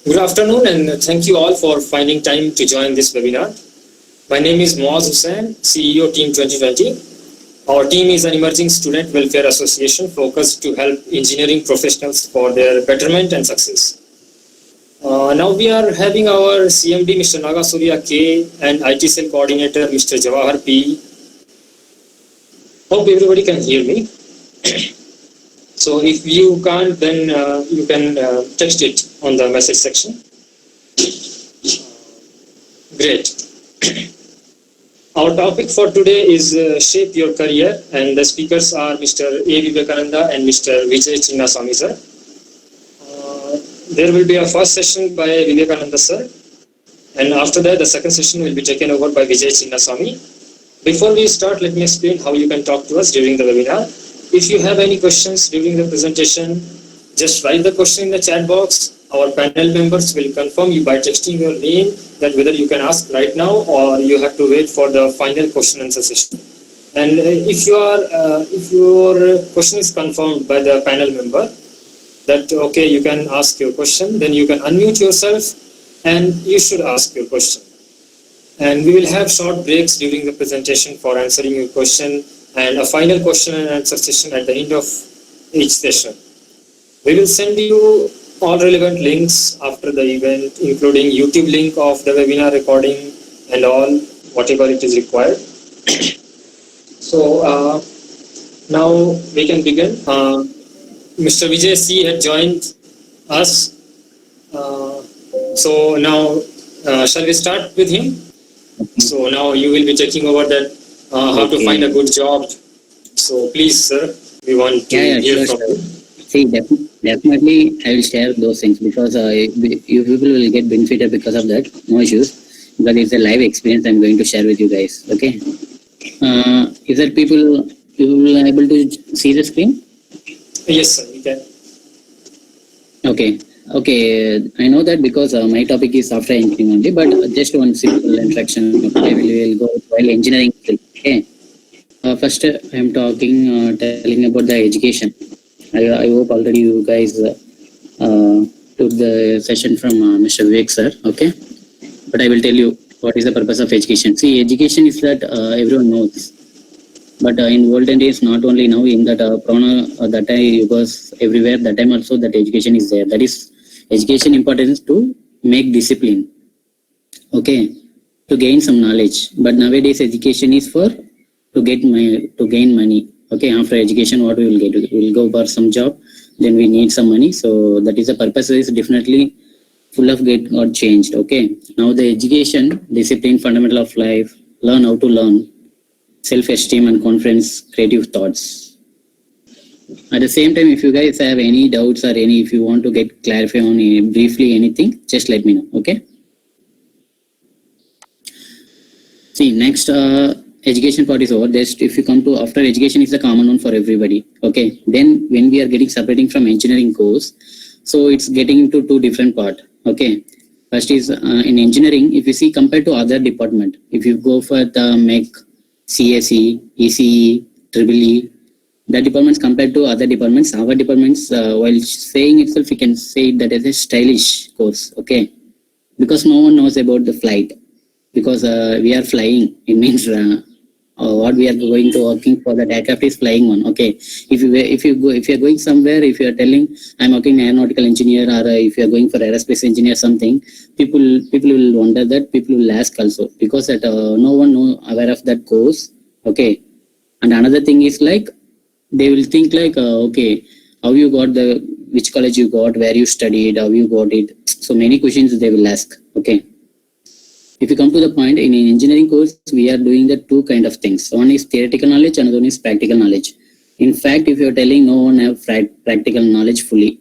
Good afternoon and thank you all for finding time to join this webinar. My name is Moaz Hussain, CEO Team 2020. Our team is an emerging student welfare association focused to help engineering professionals for their betterment and success. Now we are having our CMD Mr. Nagasurya K and IT cell coordinator Mr. Jawahar P. Hope everybody can hear me. So if you can't, then you can text it on the message section. Great. Our topic for today is Shape Your Career, and the speakers are Mr. A. Vivekananda and Mr. Vijay Chinnaswamy sir. There will be a first session by Vivekananda sir, and after that the second session will be taken over by Vijay Chinnaswamy. Before we start, let me explain how you can talk to us during the webinar. If you have any questions during the presentation, just write the question in the chat box. Our panel members will confirm you by texting your name that whether you can ask right now or you have to wait for the final question answer session. And if your question is confirmed by the panel member that okay, you can ask your question, then you can unmute yourself and you should ask your question. And we will have short breaks during the presentation for answering your question and a final question and answer session at the end of each session. We will send you all relevant links after the event, including YouTube link of the webinar recording and all, whatever it is required. So now we can begin. Mr. Vijay C had joined us. So now shall we start with him? So now you will be taking over that how to find a good job. So please, sir, we want to hear from you. See, definitely I will share those things because you people will get benefited because of that. No issues. Because it's a live experience I'm going to share with you guys. Okay. Is that people are able to see the screen? Yes, sir, we can. Okay. Okay, I know that because my topic is software engineering only, but just one simple introduction. I will go while engineering. Okay. First, I am telling about the education. I hope already you guys took the session from Mr. Vivek sir. Okay. But I will tell you what is the purpose of education. See, education is that everyone knows. But in olden days, not only now, in that that time was everywhere, that time also that education is there. That is education importance to make discipline, okay, to gain some knowledge. But nowadays education is for to gain money. Okay, after education what we will get? We will go for some job, then we need some money. So that is the purpose is definitely full of get got changed. Okay, now the education, discipline, fundamental of life, learn how to learn, self-esteem and confidence, creative thoughts. At the same time, if you guys have any doubts or if you want to get clarified on briefly anything, just let me know. Okay. See, next education part is over. Just if you come to after education is the common one for everybody. Okay. Then when we are separating from engineering course, so it's getting into two different part. Okay. First is in engineering, if you see compared to other department, if you go for the MEC, CSE, ECE, EEE, the departments compared to other departments, our departments, while saying itself, you can say that as a stylish course, okay? Because no one knows about the flight. Because we are flying, it means what we are going to working for that aircraft is flying one, okay? If you are going somewhere, if you are telling I'm working aeronautical engineer or if you are going for aerospace engineer something, people will wonder that, people will ask also because that no one aware of that course, okay? And another thing is like they will think like okay, how you got which college you got, where you studied, how you got it. So many questions they will ask. Okay. If you come to the point, in engineering course, we are doing the two kind of things. One is theoretical knowledge, another one is practical knowledge. In fact, if you are telling no one have practical knowledge fully,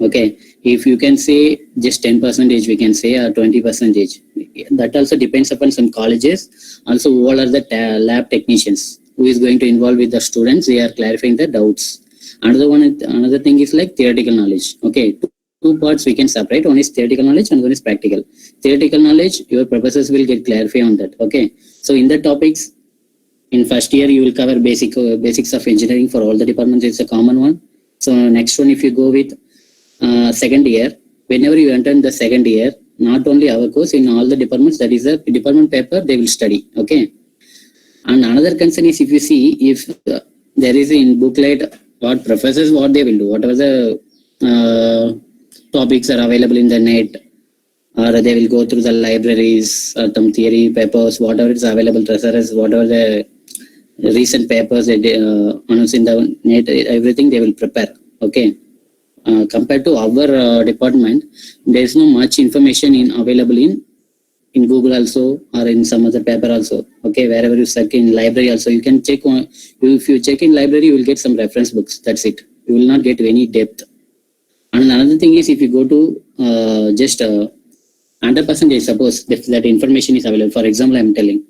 okay, if you can say just 10%, we can say or 20%. That also depends upon some colleges. Also, what are the lab technicians who is going to involve with the students? They are clarifying the doubts. Another thing is like theoretical knowledge. Okay, two parts we can separate. One is theoretical knowledge and one is practical. Theoretical knowledge, your professors will get clarify on that. Okay, so in the topics, in first year you will cover basics of engineering for all the departments. It's a common one. So next one, if you go with second year, whenever you enter in the second year, not only our course, in all the departments, that is a department paper they will study. Okay. And another concern is, if you see, if there is in booklet what professors what they will do, whatever the topics are available in the net, or they will go through the libraries or some theory papers, whatever is available, professors, whatever the recent papers they announce in the net, everything they will prepare. Okay. Compared to our department, there is no much information in available in Google also, or in some other paper also. Okay, wherever you search in library also, you can check on. If you check in library, you will get some reference books. That's it. You will not get any depth. And another thing is, if you go to just 100%, suppose if that information is available. For example, I am telling.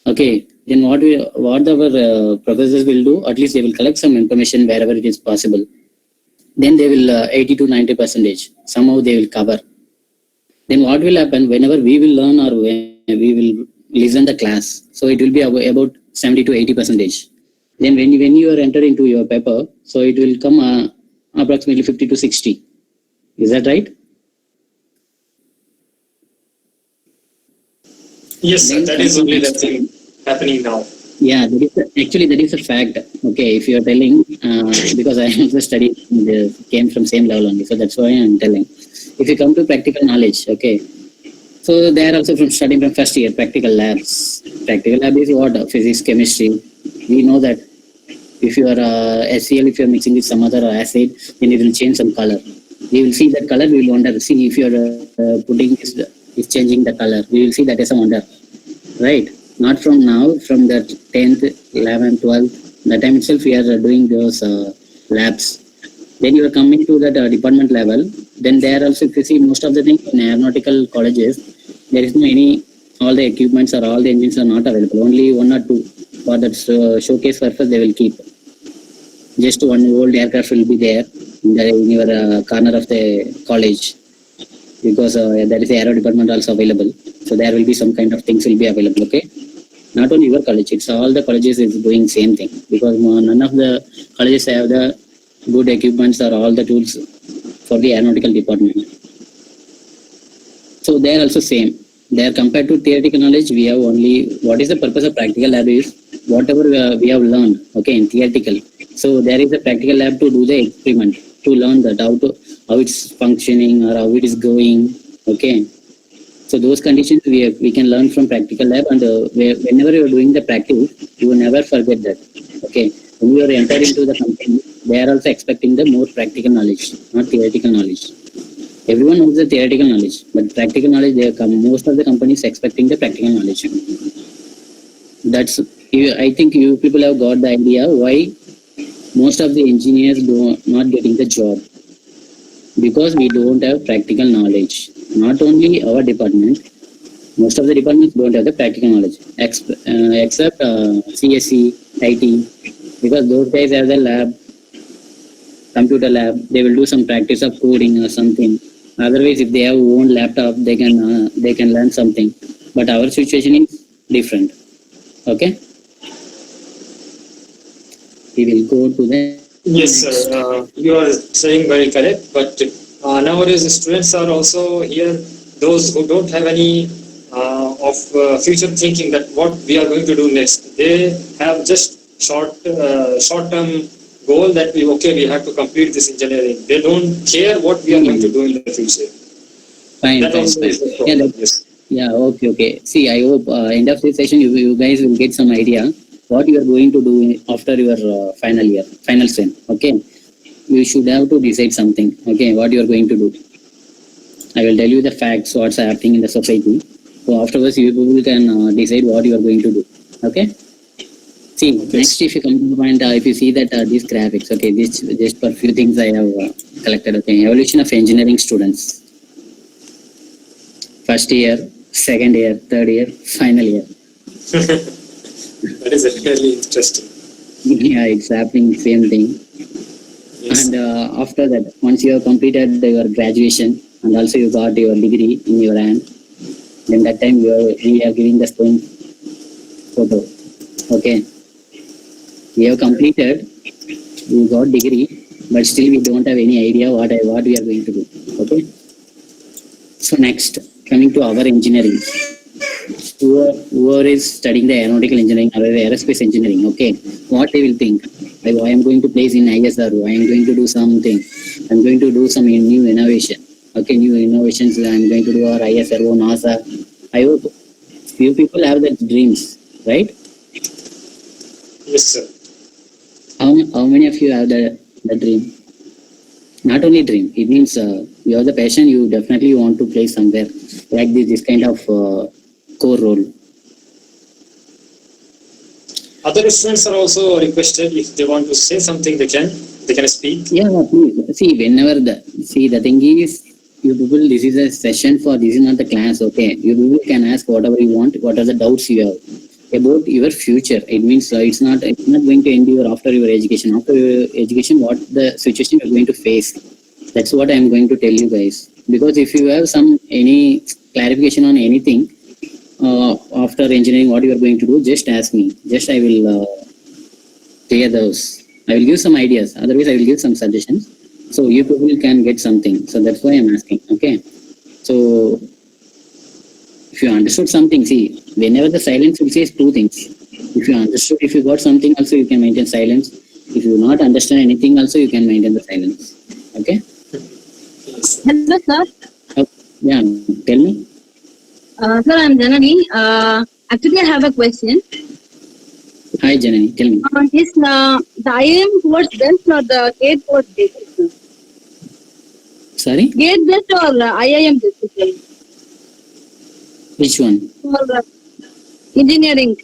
Okay, then what our professors will do? At least they will collect some information wherever it is possible. Then they will 80 to 90% somehow they will cover. Then what will happen whenever we will learn, or when we will listen the class? So it will be about 70 to 80%. Then when you are entered into your paper, so it will come approximately 50 to 60. Is that right? Yes, sir. That is only the thing happening now. Yeah, that is a fact. Okay, if you are telling, because I also studied, came from same level only, so that's why I am telling. If you come to practical knowledge, okay, so they are also from studying from first year, practical labs. Practical lab is what? Physics, chemistry. We know that if you are HCl, if you are mixing with some other acid, then it will change some color. We will see that color, we will wonder, see if you are putting this, is changing the color. We will see that as a wonder, right? Not from now, from the 10th, 11th, 12th, that time itself we are doing those labs. Then you are coming to that department level. Then there also, if you see most of the things in aeronautical colleges, there is no any, all the equipments or all the engines are not available. Only one or two for that showcase purpose they will keep. Just one old aircraft will be there in your corner of the college, because there is the aero department also available. So there will be some kind of things will be available. Okay. Not only your college, it's all the colleges is doing same thing, because none of the colleges have the good equipments or all the tools for the aeronautical department. So they are also same. They are compared to theoretical knowledge. We have only, what is the purpose of practical lab is whatever we have learned, okay, in theoretical. So there is a practical lab to do the experiment, to learn that how it's functioning or how it is going. Okay. So those conditions we can learn from practical lab, and whenever you are doing the practice, you will never forget that. Okay, when you are entered into the company, they are also expecting the more practical knowledge, not theoretical knowledge. Everyone knows the theoretical knowledge, but practical knowledge, most of the companies expecting the practical knowledge. That's, I think you people have got the idea why most of the engineers do not getting the job, because we don't have practical knowledge. Not only our department, most of the departments don't have the practical knowledge, except CSE, IT, because those guys have the lab, computer lab, they will do some practice of coding or something. Otherwise, if they have own laptop, they can learn something. But our situation is different. Okay, we will go to the Yes, sir. You are saying very correct. But nowadays, the students are also here. Those who don't have any of future thinking that what we are going to do next. They have just short-term goal that we have to complete this engineering. They don't care what we are going to do in the future. Fine. Yeah, okay. See, I hope end of this session you guys will get some idea what you are going to do after your final sem. Okay, you should have to decide something. Okay, what you are going to do. I will tell you the facts, what's happening in the society. So afterwards, you people can decide what you are going to do. Okay. See, next, if you come to the point, if you see that these graphics, okay, this just for few things I have collected. Okay, evolution of engineering students. First year, second year, third year, final year. That is really interesting. Yeah, it's happening same thing. Yes. And after that, once you have completed your graduation and also you got your degree in your hand, then that time we are giving the stone photo. Okay, we have completed, we got degree, but still we don't have any idea what we are going to do. Okay, So next, coming to our engineering, whoever is studying the aeronautical engineering or the aerospace engineering, okay, what they will think? Like, I am going to place in ISRO, I am going to do something, I am going to do some new innovation. Okay, new innovations I am going to do, or ISRO, NASA. I hope few people have that dreams, right? Yes, sir. How many of you have the dream? Not only dream, it means you have the passion, you definitely want to play somewhere like this kind of core role. Other students are also requested, if they want to say something, they can speak. Yeah, please. See, whenever the thing is, you people, this is a session for, this is not the class, okay? You people can ask whatever you want, what are the doubts you have about your future. It means it's not going to end after your education. After your education, what the situation you're going to face. That's what I'm going to tell you guys. Because if you have any clarification on anything after engineering, what you are going to do, just ask me. Just I will clear those. I will give some ideas. Otherwise, I will give some suggestions. So you people can get something. So that's why I'm asking. Okay. So if you understood something, see, whenever the silence will say two things. If you understood, if you got something, also you can maintain silence. If you not understand anything, also you can maintain the silence. Okay. Hello, sir. Yeah. Tell me. Sir, I'm Janani. Actually, I have a question. Hi, Janani. Tell me. Is the IIM towards best or the gate towards best? Sorry. Gate best or IIM best? Which one? For engineering.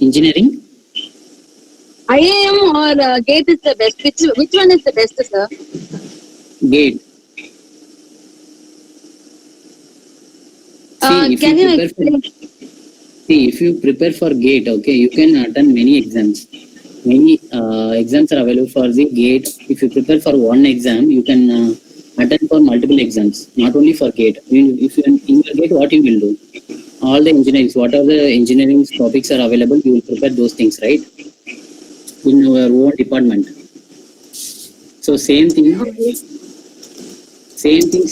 Engineering. IIM or gate is the best. Which one is the best, sir? Gate. Can you explain? See, if you prepare for GATE, okay, you can attend many exams. Many exams are available for the GATE. If you prepare for one exam, you can attend for multiple exams, not only for GATE. If you in your GATE, what you will do? All the engineering, what are the engineering topics are available, you will prepare those things, right? In your own department. So same things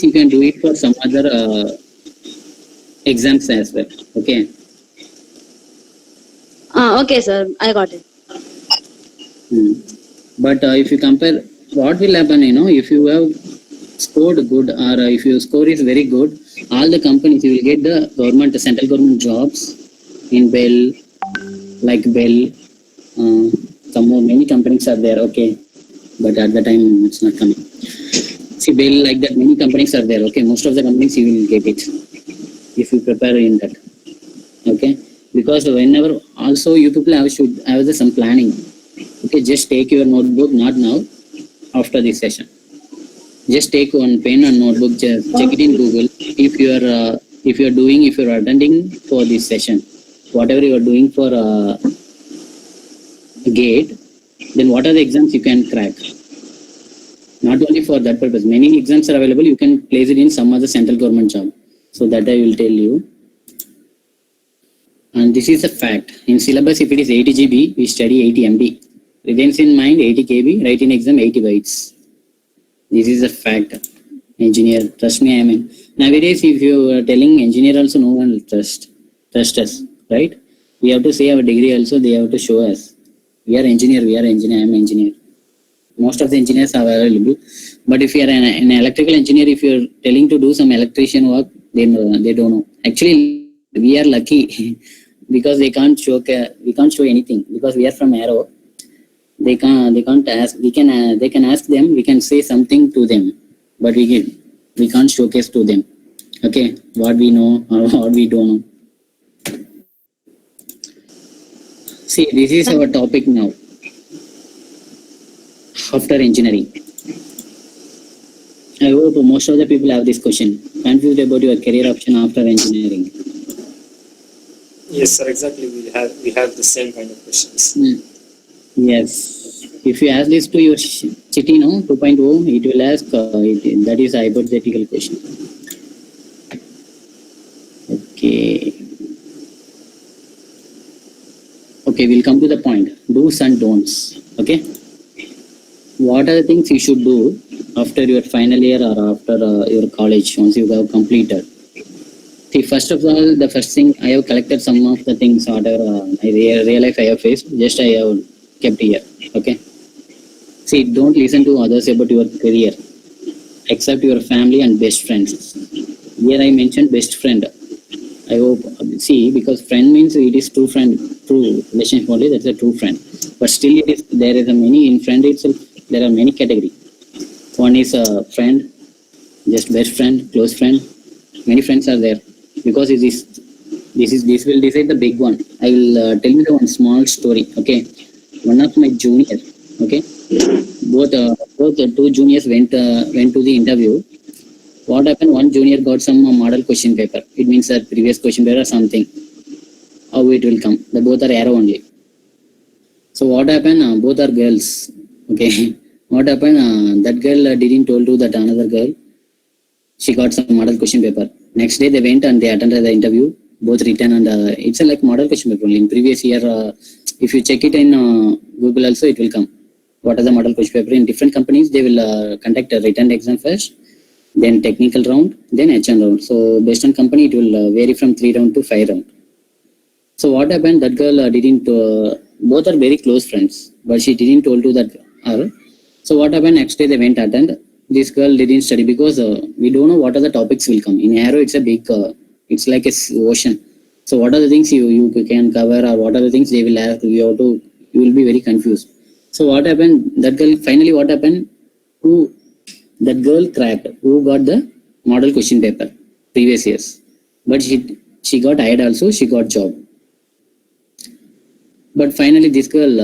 you can do it for some other exams as well. Okay. Okay, sir. I got it. But if you compare, what will happen, if you have scored good, or if your score is very good, all the companies, you will get the central government jobs in Bell, like Bell, some more, many companies are there, okay, but at the time it's not coming. See, Bell, like that, many companies are there, okay, most of the companies you will get it, if you prepare in that, okay, because whenever, also you people should have some planning. Okay, just take your notebook, not now, after this session. Just take one pen and notebook, just check it in Google. If you are attending for this session, whatever you are doing for GATE, then what are the exams you can crack? Not only for that purpose, many exams are available, you can place it in some other central government job. So that I will tell you. And this is a fact. In syllabus, if it is 80 GB, we study 80 MB. Retains in mind 80 KB, write in exam 80 bytes. This is a fact. Engineer, trust me, I mean. Nowadays, if you are telling engineer also, no one will trust us, right? We have to say our degree also, they have to show us. We are engineer, I am engineer. Most of the engineers are available. But if you are an electrical engineer, if you are telling to do some electrician work, they don't know. Actually, we are lucky because we can't show anything, because we are from Aero. They can't ask. They can ask them. We can say something to them, but we can't showcase to them. Okay, what we know or what we don't know. See, this is our topic now. After engineering, I hope most of the people have this question. Confused about your career option after engineering. Yes, sir. Exactly. We have the same kind of questions. Yes. If you ask this to your Chitty, 2.0, it will ask, that is a hypothetical question. Okay, we'll come to the point. Do's and don'ts. Okay. what are the things you should do after your final year or after your college once you have completed? See, first of all, the first thing I have collected some of the things whatever real life I have faced. Just I have kept here. Okay. See, don't listen to others about your career, except your family and best friends. Here I mentioned best friend. I hope, see, because friend means it is true friend, true relationship only. That's a true friend. But still, it is there is a many in friend itself. There are many categories. One is a friend, just best friend, close friend. Many friends are there because this will decide the big one. I will tell you the one small story. Okay, one of my junior. Okay, both the two juniors went to the interview. What happened? One junior got some model question paper. It means that previous question paper or something. How it will come? The both are arrow only. So what happened? Both are girls. Okay. What happened? That girl didn't told to that another girl. She got some model question paper. Next day they went and they attended the interview. Both written and it's a like model question paper only. In previous year, if you check it in Google also, it will come. What are the model question paper? In different companies, they will conduct a written exam first, then technical round, then HN round. So based on company, it will vary from 3 round to 5 round. So what happened? That girl didn't. Both are very close friends, but she didn't told to that her. So what happened? Next day they went attend. This girl didn't study because we don't know what are the topics will come. In Aero, it's a big. It's like a ocean. So what are the things you can cover, or what are the things they will have? You have to. You will be very confused. So what happened? That girl finally what happened? That girl cracked. Who got the model question paper previous years, but she got hired also. She got job. But finally, this girl,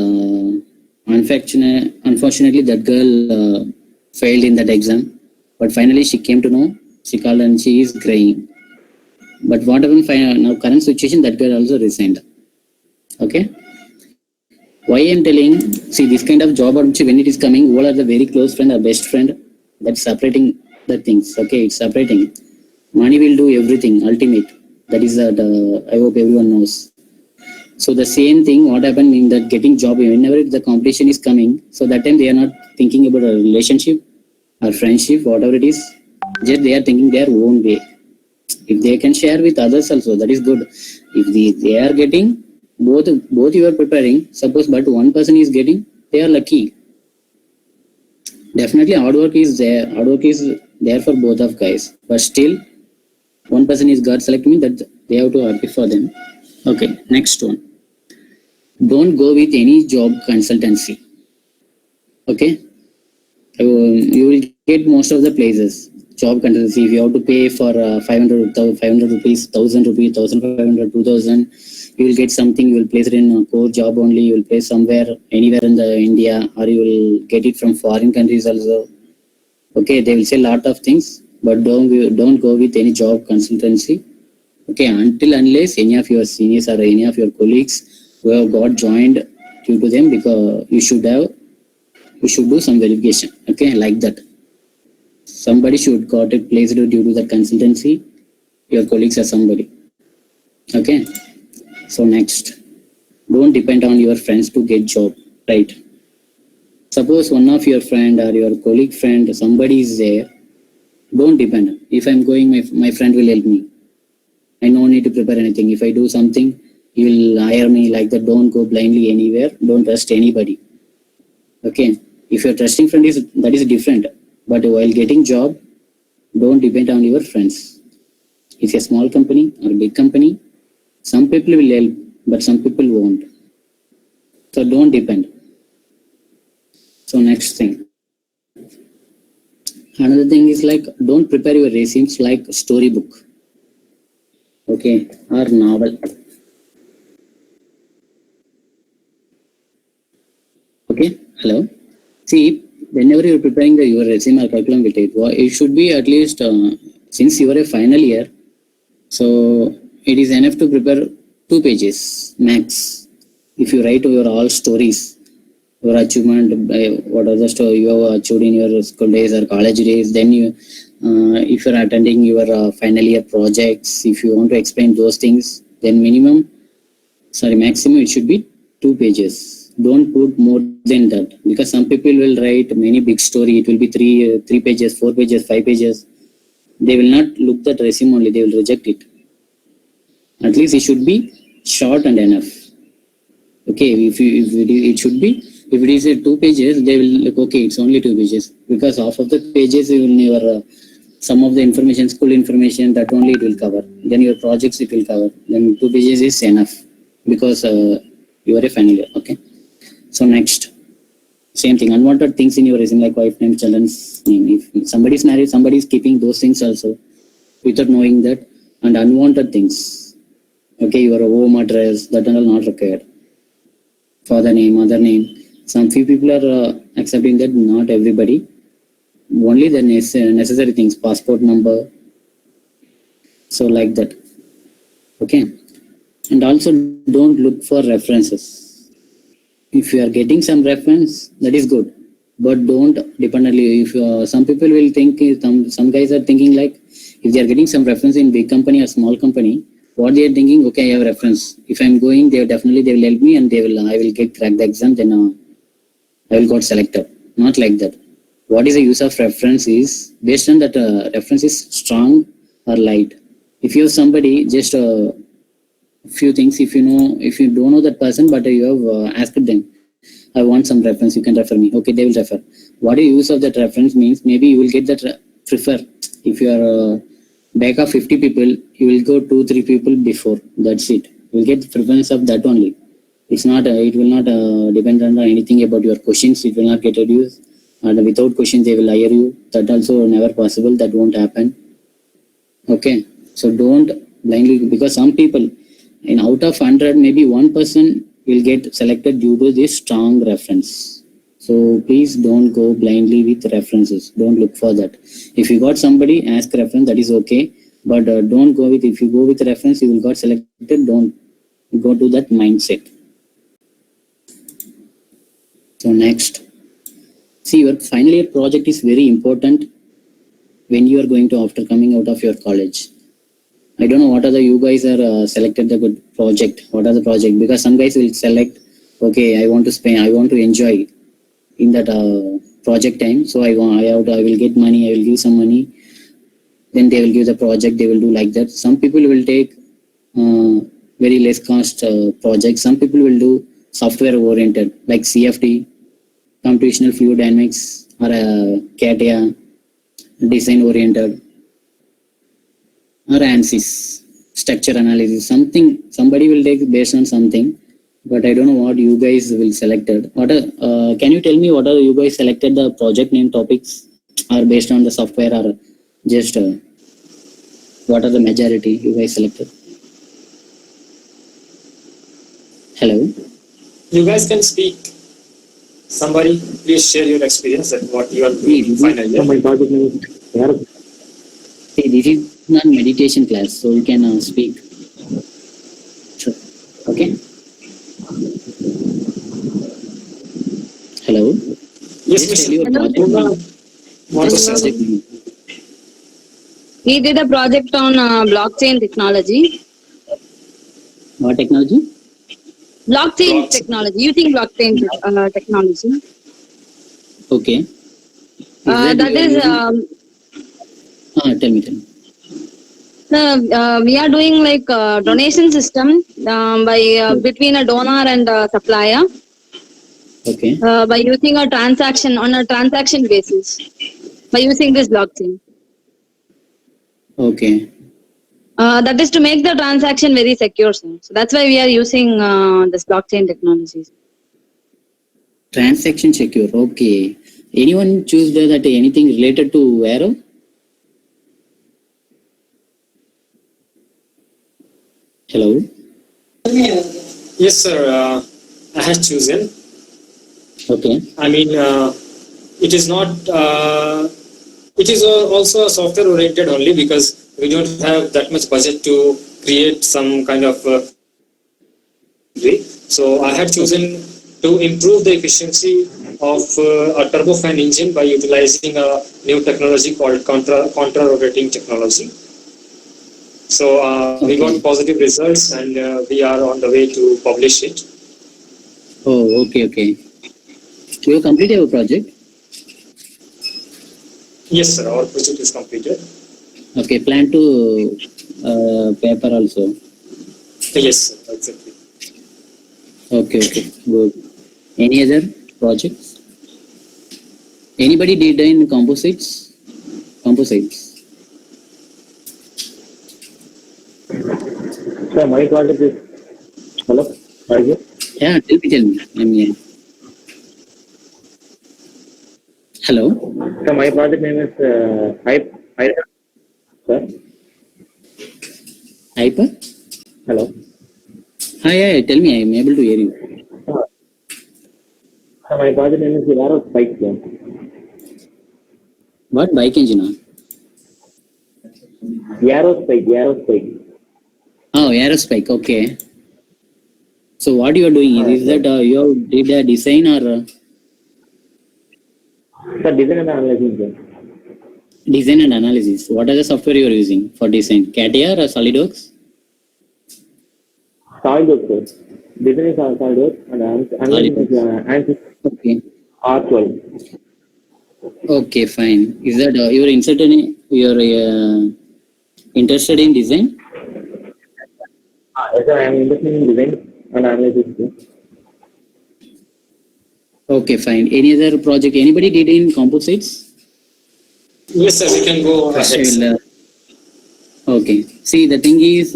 unfortunately, that girl failed in that exam. But finally, she came to know. She called and she is crying. But what happened? Now, current situation, that girl also resigned. Okay. Why I am telling? See, this kind of job opportunity when it is coming, all are the very close friend or best friend. That's separating the things. Okay, it's separating. Money will do everything. Ultimate. That is that. I hope everyone knows. So the same thing, what happened in that getting job, whenever the competition is coming, so that time they are not thinking about a relationship or friendship, whatever it is, just they are thinking their own way. If they can share with others also, that is good. If they are getting, both you are preparing, suppose but one person is getting, they are lucky. Definitely hard work is there for both of guys, but still one person is God select me, that they have to happy for them. Okay, next one. Don't go with any job consultancy. Okay, you will get most of the places job consultancy. If you have to pay for 500 rupees, 1000 rupees, 1500, 2000, you will get something. You will place it in a core job only. You will place somewhere, anywhere in the India, or you will get it from foreign countries also. Okay, they will say a lot of things, but don't go with any job consultancy. Okay, unless any of your seniors or any of your colleagues who have got joined due to them, because you should do some verification. Okay, like that. Somebody should got it placed due to that consultancy, your colleagues or somebody. Okay, so next, don't depend on your friends to get job, right? Suppose one of your friend or your colleague friend, somebody is there, don't depend. If I'm going, my friend will help me. I no need to prepare anything. If I do something, he will hire me, like that. Don't go blindly anywhere. Don't trust anybody. Okay. If your trusting friend that is different. But while getting job, don't depend on your friends. It's a small company or a big company. Some people will help, but some people won't. So don't depend. So next thing. Another thing is like, don't prepare your resumes like storybook. Okay, or novel. Okay, hello. See, whenever you're preparing your resume or curriculum with it should be at least, since you are a final year, so it is enough to prepare 2 pages max. If you write your all stories, your achievement, what are the story you have achieved in your school days or college days, then you, if you are attending your final year projects, if you want to explain those things, then maximum it should be 2 pages. don't put more than that, because some people will write many big story. It will be three pages, 4 pages, 5 pages. They will not look at resume only. They will reject it. At least it should be short and enough. Okay, if it should be, if it is 2 pages, they will look, okay, it's only 2 pages, because half of the pages you will never, some of the information, school information, that only it will cover. Then your projects it will cover. Then 2 pages is enough, because you are a final year. Okay. So next, same thing, unwanted things in your resume, like wife name, children's name. If somebody is married, somebody is keeping those things also without knowing that, and unwanted things. Okay, your home address, that are not required. Father name, mother name. Some few people are accepting that, not everybody. Only the necessary things, passport number. So like that. Okay. And also don't look for references. If you are getting some reference, that is good. But don't depend only. If some people will think, some guys are thinking like, if they are getting some reference in big company or small company, what they are thinking, okay, I have reference. If I'm going, they will help me, and I will crack the exam, then I will got selected. Not like that. What is the use of reference is based on that reference is strong or light. If you have somebody, just a few things, if you don't know that person, but you have asked them, I want some reference, you can refer me. Okay, they will refer. What is the use of that reference means, maybe you will get that prefer. If you are back of 50 people, you will go 2-3 people before. That's it. You will get the preference of that only. It's not. It will not depend on anything about your questions. It will not get reduced. And without questions, they will hire you. That also never possible. That won't happen. Okay. So don't blindly, because some people, in out of 100, maybe 1% will get selected due to this strong reference. So please don't go blindly with references. Don't look for that. If you got somebody, ask reference. That is okay. But don't go with. If you go with reference, you will got selected. Don't go to that mindset. So next, see, your final year project is very important when you are going to, after coming out of your college. I don't know what are the, you guys are selected the good project. What are the project? Because some guys will select, okay, I want to enjoy in that project time. So I will get money, I will give some money. Then they will give the project, they will do like that. Some people will take very less cost projects. Some people will do software oriented, like CFD, computational fluid dynamics, or CATIA, design oriented, or ANSYS, structure analysis. Somebody will take based on something, but I don't know what you guys will selected. Can you tell me what are you guys selected the project name topics, or based on the software, or just what are the majority you guys selected? Hello. You guys can speak. Somebody, please share your experience and what you are doing in final year. See, this is not meditation class, so you can speak. Sure. Okay. Hello. Yes, Just Mr. tell your project name. What Just was project name. We did a project on blockchain technology. What technology? Blockchain technology, using blockchain technology. Okay. That is, Tell me. we are doing like a donation system by between a donor and a supplier Okay. by using a transaction basis by using this blockchain. Okay. That is to make the transaction very secure, sir. So that's why we are using this blockchain technologies. Transaction secure. Okay. Anyone choose that anything related to Arrow? Hello. Yes, sir. I have chosen. Okay. I mean, it is not. It is also a software oriented only, because we don't have that much budget to create some kind of. So I have chosen to improve the efficiency of a turbofan engine by utilizing a new technology called contra rotating technology. So we got positive results, and we are on the way to publish it. Oh, okay. So you completed your project? Yes, sir. Our project is completed. Okay, plan to paper also. Yes, sir. Exactly. Okay, good. Any other projects? Anybody did in composites? So my project is hello. Are you? Yeah, tell me. I'm here. Hello. So my project name is Hyper. Sir. Hyper? Hello. Yeah, tell me. I'm able to hear you. So my project name is Yaros Spike. Sir. What bike engine? Yaros Spike. Oh, Aerospike. Okay. So what you are doing is that you did a design or Sir, design and analysis. Sir. design and analysis? What are the software you are using for design? CATIA or SolidWorks? SolidWorks. Sir. Design is SolidWorks and analysis is ANSYS Okay. R12. Okay, fine. Is that you are interested in design? Yes, sir, I am interested in design and analysis. Sir. Okay, fine. Any other project? Anybody did in composites? Yes, sir. We can go First ahead. I Sir. will, okay. See, the thing is,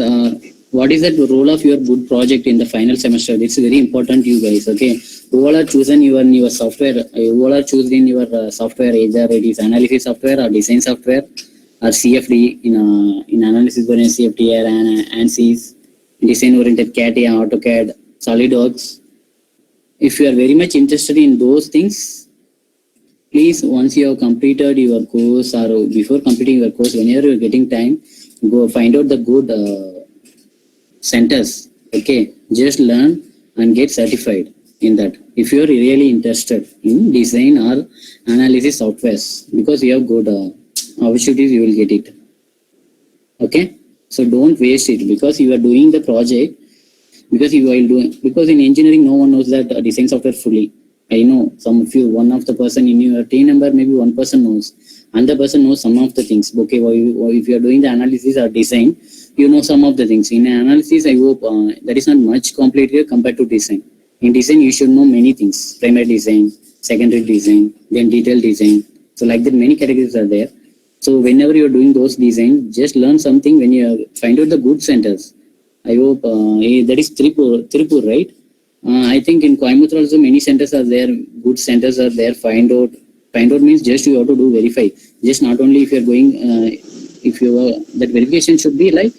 what is the role of your good project in the final semester? It's very important, you guys. Okay, you all are chosen your software. You all are choosing your software, either it is analysis software or design software or CFD in analysis oriented CFD or ANSYS, design oriented CATIA, AutoCAD, SolidWorks. If you are very much interested in those things, please, once you have completed your course or before completing your course, whenever you are getting time, go find out the good centers. Okay, just learn and get certified in that. If you are really interested in design or analysis softwares, because you have good opportunities, you will get it. Okay, so don't waste it because you are doing the project. Because in engineering, no one knows that design software fully. I know some of you, one of the person in your team member, maybe one person knows, another person knows some of the things. Okay, if you are doing the analysis or design, you know some of the things. In analysis, I hope that is not much complicated compared to design. In design, you should know many things: primary design, secondary design, then detailed design. So like that, many categories are there. So whenever you are doing those design, just learn something when you find out the good centers. I hope that is Tirupur, right? I think in Coimbatore also many centers are there, good centers are there. Find out means just you have to do verify. Just not only if you are going, if you that verification should be like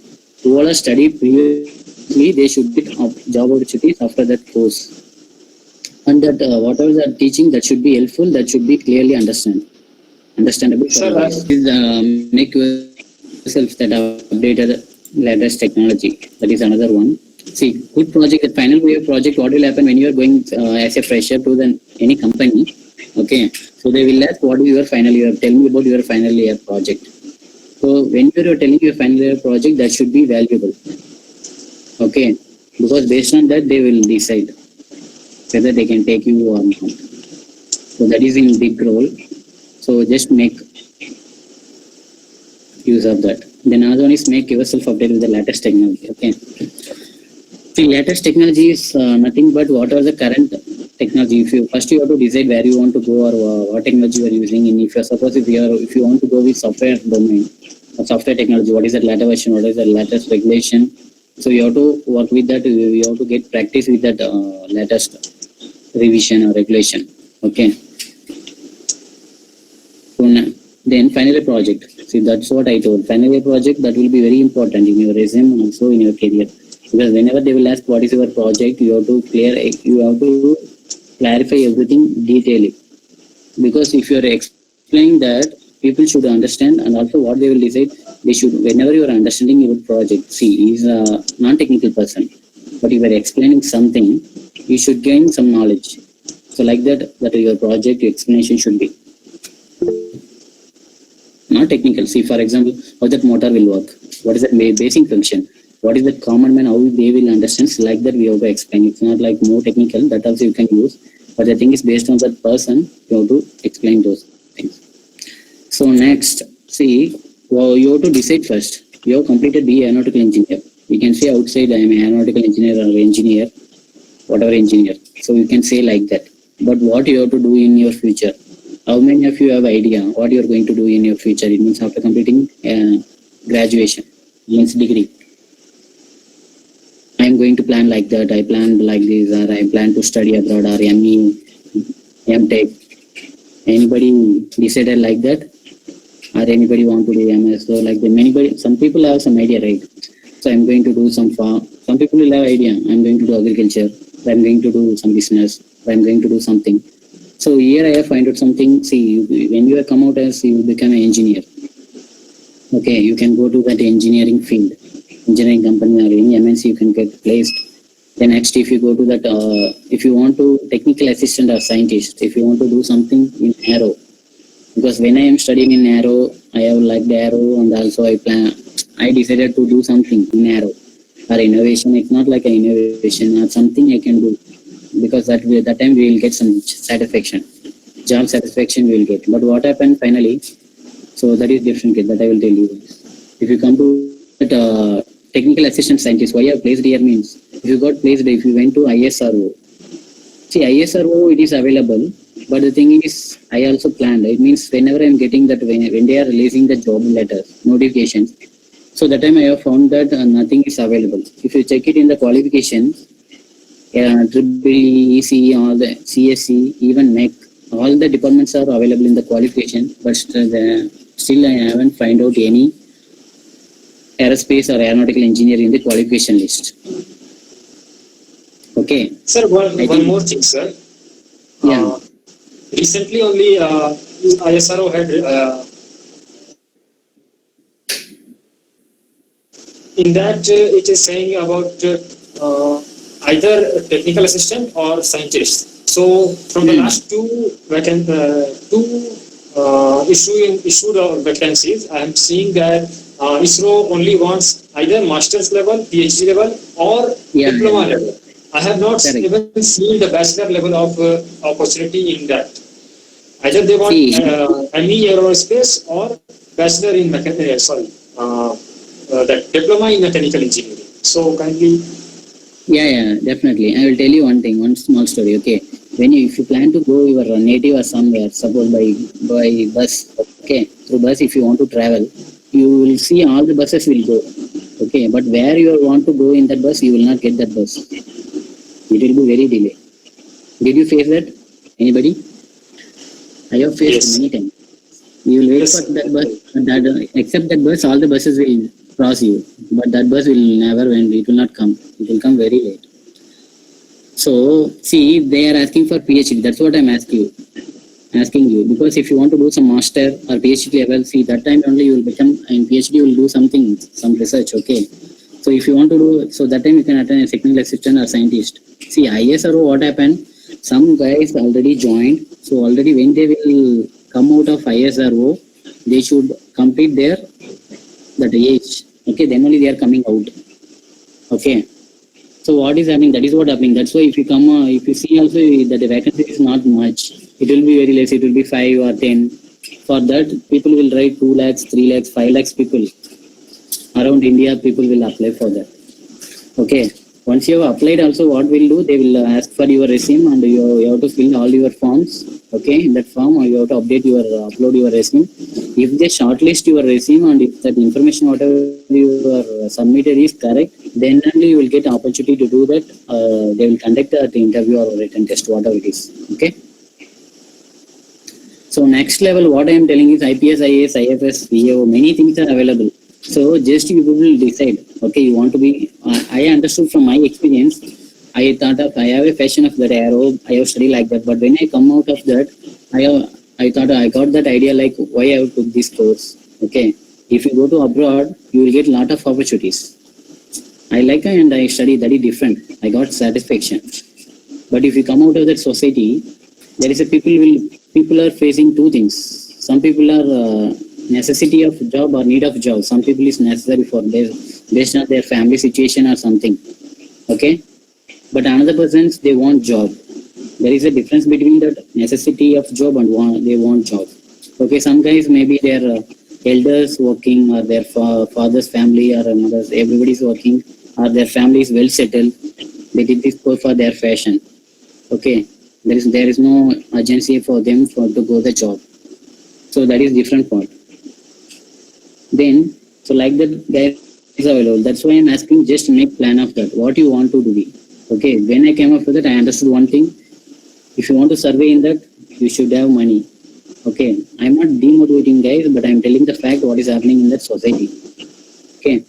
who all are studied previously, they should get job opportunities after that course. And that whatever the teaching that should be helpful, that should be clearly understandable. Sir, Is make yourself that updated latest technology. That is another one. See, good project, the final year project, what will happen when you are going as a fresher to any company? Okay, so they will ask, what is your final year? Tell me about your final year project. So when you are telling your final year project, that should be valuable. Okay, because based on that, they will decide whether they can take you or not. So that is in big role. So just make use of that. Then another one is make yourself update with the latest technology. Okay. See, latest technology is nothing but what are the current technology. If you have to decide where you want to go or what technology you are using. And if you want to go with software domain or software technology, what is the latest version? What is the latest regulation? So you have to work with that. You have to get practice with that latest revision or regulation. Okay. So then final year project. See, that's what I told. Final year project, that will be very important in your resume and also in your career. Because whenever they will ask what is your project, you have to clarify everything detailedly. Because if you are explaining that, people should understand, and also what they will decide, they should, whenever you are understanding your project, see, he is a non-technical person, but if you are explaining something, you should gain some knowledge. So like that your project, your explanation should be not technical. See, for example, how that motor will work, what is that basic function, what is the common man, how they will understand. So like that we have to explain. It's not like more technical, that also you can use. But the thing is based on that person, you have to explain those things. So next, see, well, you have to decide first. You have completed BE aeronautical engineer. You can say outside I am an aeronautical engineer or engineer, whatever engineer. So you can say like that. But what you have to do in your future? How many of you have idea what you are going to do in your future? It means after completing graduation, means degree. I am going to plan like that. I plan like this, or I plan to study abroad, or ME, MTech. Anybody decided like that? Or anybody want to do MS? So like that, some people have some idea, right? So I'm going to do some farm. Some people will have idea. I'm going to do agriculture. I'm going to do some business. I'm going to do something. So here I have find out something. See, when you have come out as you become an engineer, okay, you can go to that engineering field, engineering company or any MNC, you can get placed. Then next, if you go to that, if you want to technical assistant or scientist, if you want to do something in aero, because when I am studying in aero, I have liked aero, and also I decided to do something in aero or innovation. It's not like an innovation or something I can do, because that time we will get some satisfaction, job satisfaction we will get. But what happened finally? So that is different case, that I will tell you. If you come to that technical assistant scientist, why you have placed here means, if you got placed, if you went to ISRO, see ISRO it is available, but the thing is I also planned. It means whenever I am getting that, when they are releasing the job letters, notifications, so that time I have found that nothing is available. If you check it in the qualification, EEE, ECE, all the CSE, even MEC, all the departments are available in the qualification, but still I haven't find out any aerospace or aeronautical engineer in the qualification list. Okay. Sir, one more thing, sir. Yeah. Recently only ISRO had in that it is saying about either technical assistant or scientist. So from the last issued vacancies, I am seeing that ISRO only wants either master's level, PhD level, or diploma level. I have not even seen the bachelor level of opportunity in that. Either they want ME aerospace or bachelor in that diploma in mechanical engineering. So kindly. Yeah, definitely. I will tell you one thing, one small story. Okay, if you plan to go your native or somewhere, suppose by bus, okay, through bus, if you want to travel, you will see all the buses will go. Okay, but where you want to go in that bus, you will not get that bus. It will be very delayed. Did you face that? Anybody? I have faced many times. You will wait for that bus, except that bus, all the buses will cross you, but that bus will never win. It will not come. It will come very late. So see, they are asking for PhD. That's what I'm asking you, because if you want to do some master or PhD level, see, that time only you will become in PhD. You will do something, some research. Okay. So if you want to do, so that time you can attend a technical assistant or scientist. See, ISRO, what happened? Some guys already joined. So already when they will come out of ISRO, they should complete their that age. Okay, then only they are coming out. Okay. So what is happening? That is what happening. That's why if you come, if you see also that the vacancy is not much, it will be very less. It will be 5 or 10. For that, people will write 2 lakhs, 3 lakhs, 5 lakhs people. Around India, people will apply for that. Okay. Once you have applied also, what will do? They will ask for your resume, and you have to fill all your forms. Okay. In that form, you have to update upload your resume. If they shortlist your resume and if that information, whatever you are submitted is correct, then only you will get an opportunity to do that. They will conduct the interview or written test, whatever it is. Okay. So next level, what I am telling is IPS, IAS, IFS, VAO, many things are available. So just you will decide. Okay, you want to be. I understood from my experience. I thought I have a passion of that aero. I have studied like that. But when I come out of that, I thought I got that idea like why I have took this course. Okay, if you go to abroad, you will get lot of opportunities. I like and I study that is different. I got satisfaction. But if you come out of that society, there is a people are facing two things. Some people are necessity of job or need of job. Some people is necessary for their based on their family situation or something. Okay, but another persons they want job. There is a difference between that necessity of job and they want job. Okay, some guys maybe their elders working or their father's family or mothers, everybody is working or their family is well settled. They did this for their fashion. Okay, there is no urgency for them to go the job. So that is different part. Then so like that guy is available. That's why I'm asking, just make plan of that. What you want to do. Okay, when I came up with it, I understood one thing. If you want to survey in that, you should have money. Okay, I'm not demotivating guys, but I'm telling the fact what is happening in that society. Okay,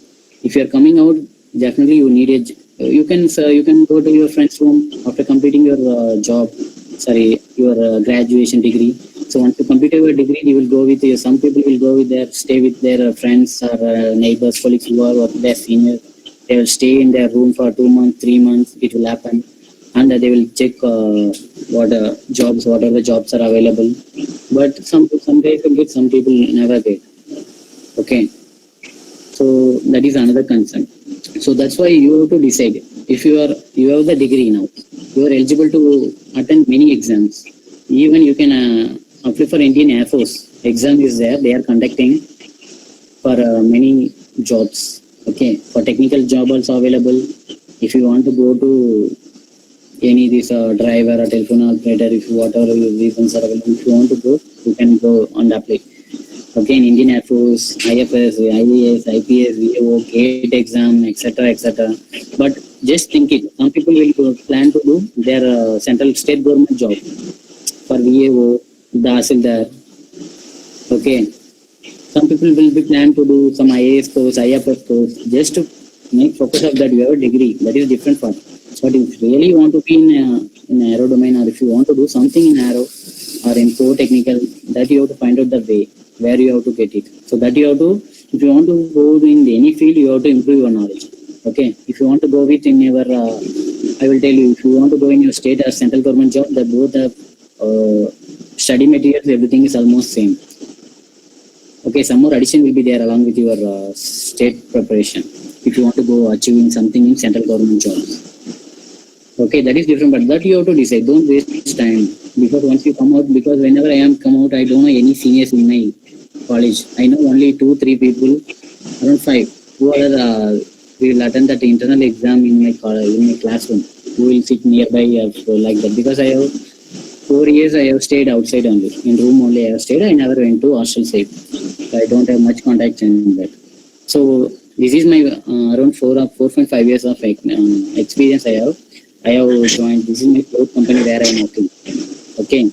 if you're coming out, definitely you need you can go to your friend's room after completing your your graduation degree. So once you complete your degree, you will go with some people will go with stay with their friends or neighbors, colleagues who are their seniors. They will stay in their room for 2 months, 3 months. It will happen, and they will check what are the jobs are available. But some guys will get, some people never get. Okay, so that is another concern. So that's why you have to decide. If you have the degree now, you are eligible to attend many exams. Even you can apply for Indian Air Force. Exam is there. They are conducting for many jobs. Okay, for technical job also available. If you want to go to any this driver or telephone operator, if whatever reasons are available, if you want to go, you can go and apply. Okay, in Indian Air Force, IFS, IAS, IPS, VAO, GATE exam, etc., etc. But just think it. Some people will plan to do their central state government job for VAO, Tahsildar. Okay, some people will be planned to do some IAS course, IFS course, just to make focus of that. You have a degree. That is different part. But if you really want to be in aero domain, or if you want to do something in aero or in core technical, that you have to find out the way where you have to get it. So that you have to, if you want to go in any field, you have to improve your knowledge. Okay, if you want to go with in your, I will tell you, if you want to go in your state or central government job, that both have study materials, everything is almost same. Okay, some more addition will be there along with your state preparation. If you want to go achieving something in central government jobs. Okay, that is different, but that you have to decide. Don't waste time, because once you come out, because whenever I am come out, I don't know any seniors in my college. I know only 2-3 people, around 5, who are will attend that internal exam in my classroom, who will sit nearby like that. Because I have 4 years I have stayed outside only, in room only I have stayed. I never went to hostel side. I don't have much contact in that. So this is my around 4.5 years of experience I have. I have joined. This is my fourth company where I am working. Okay,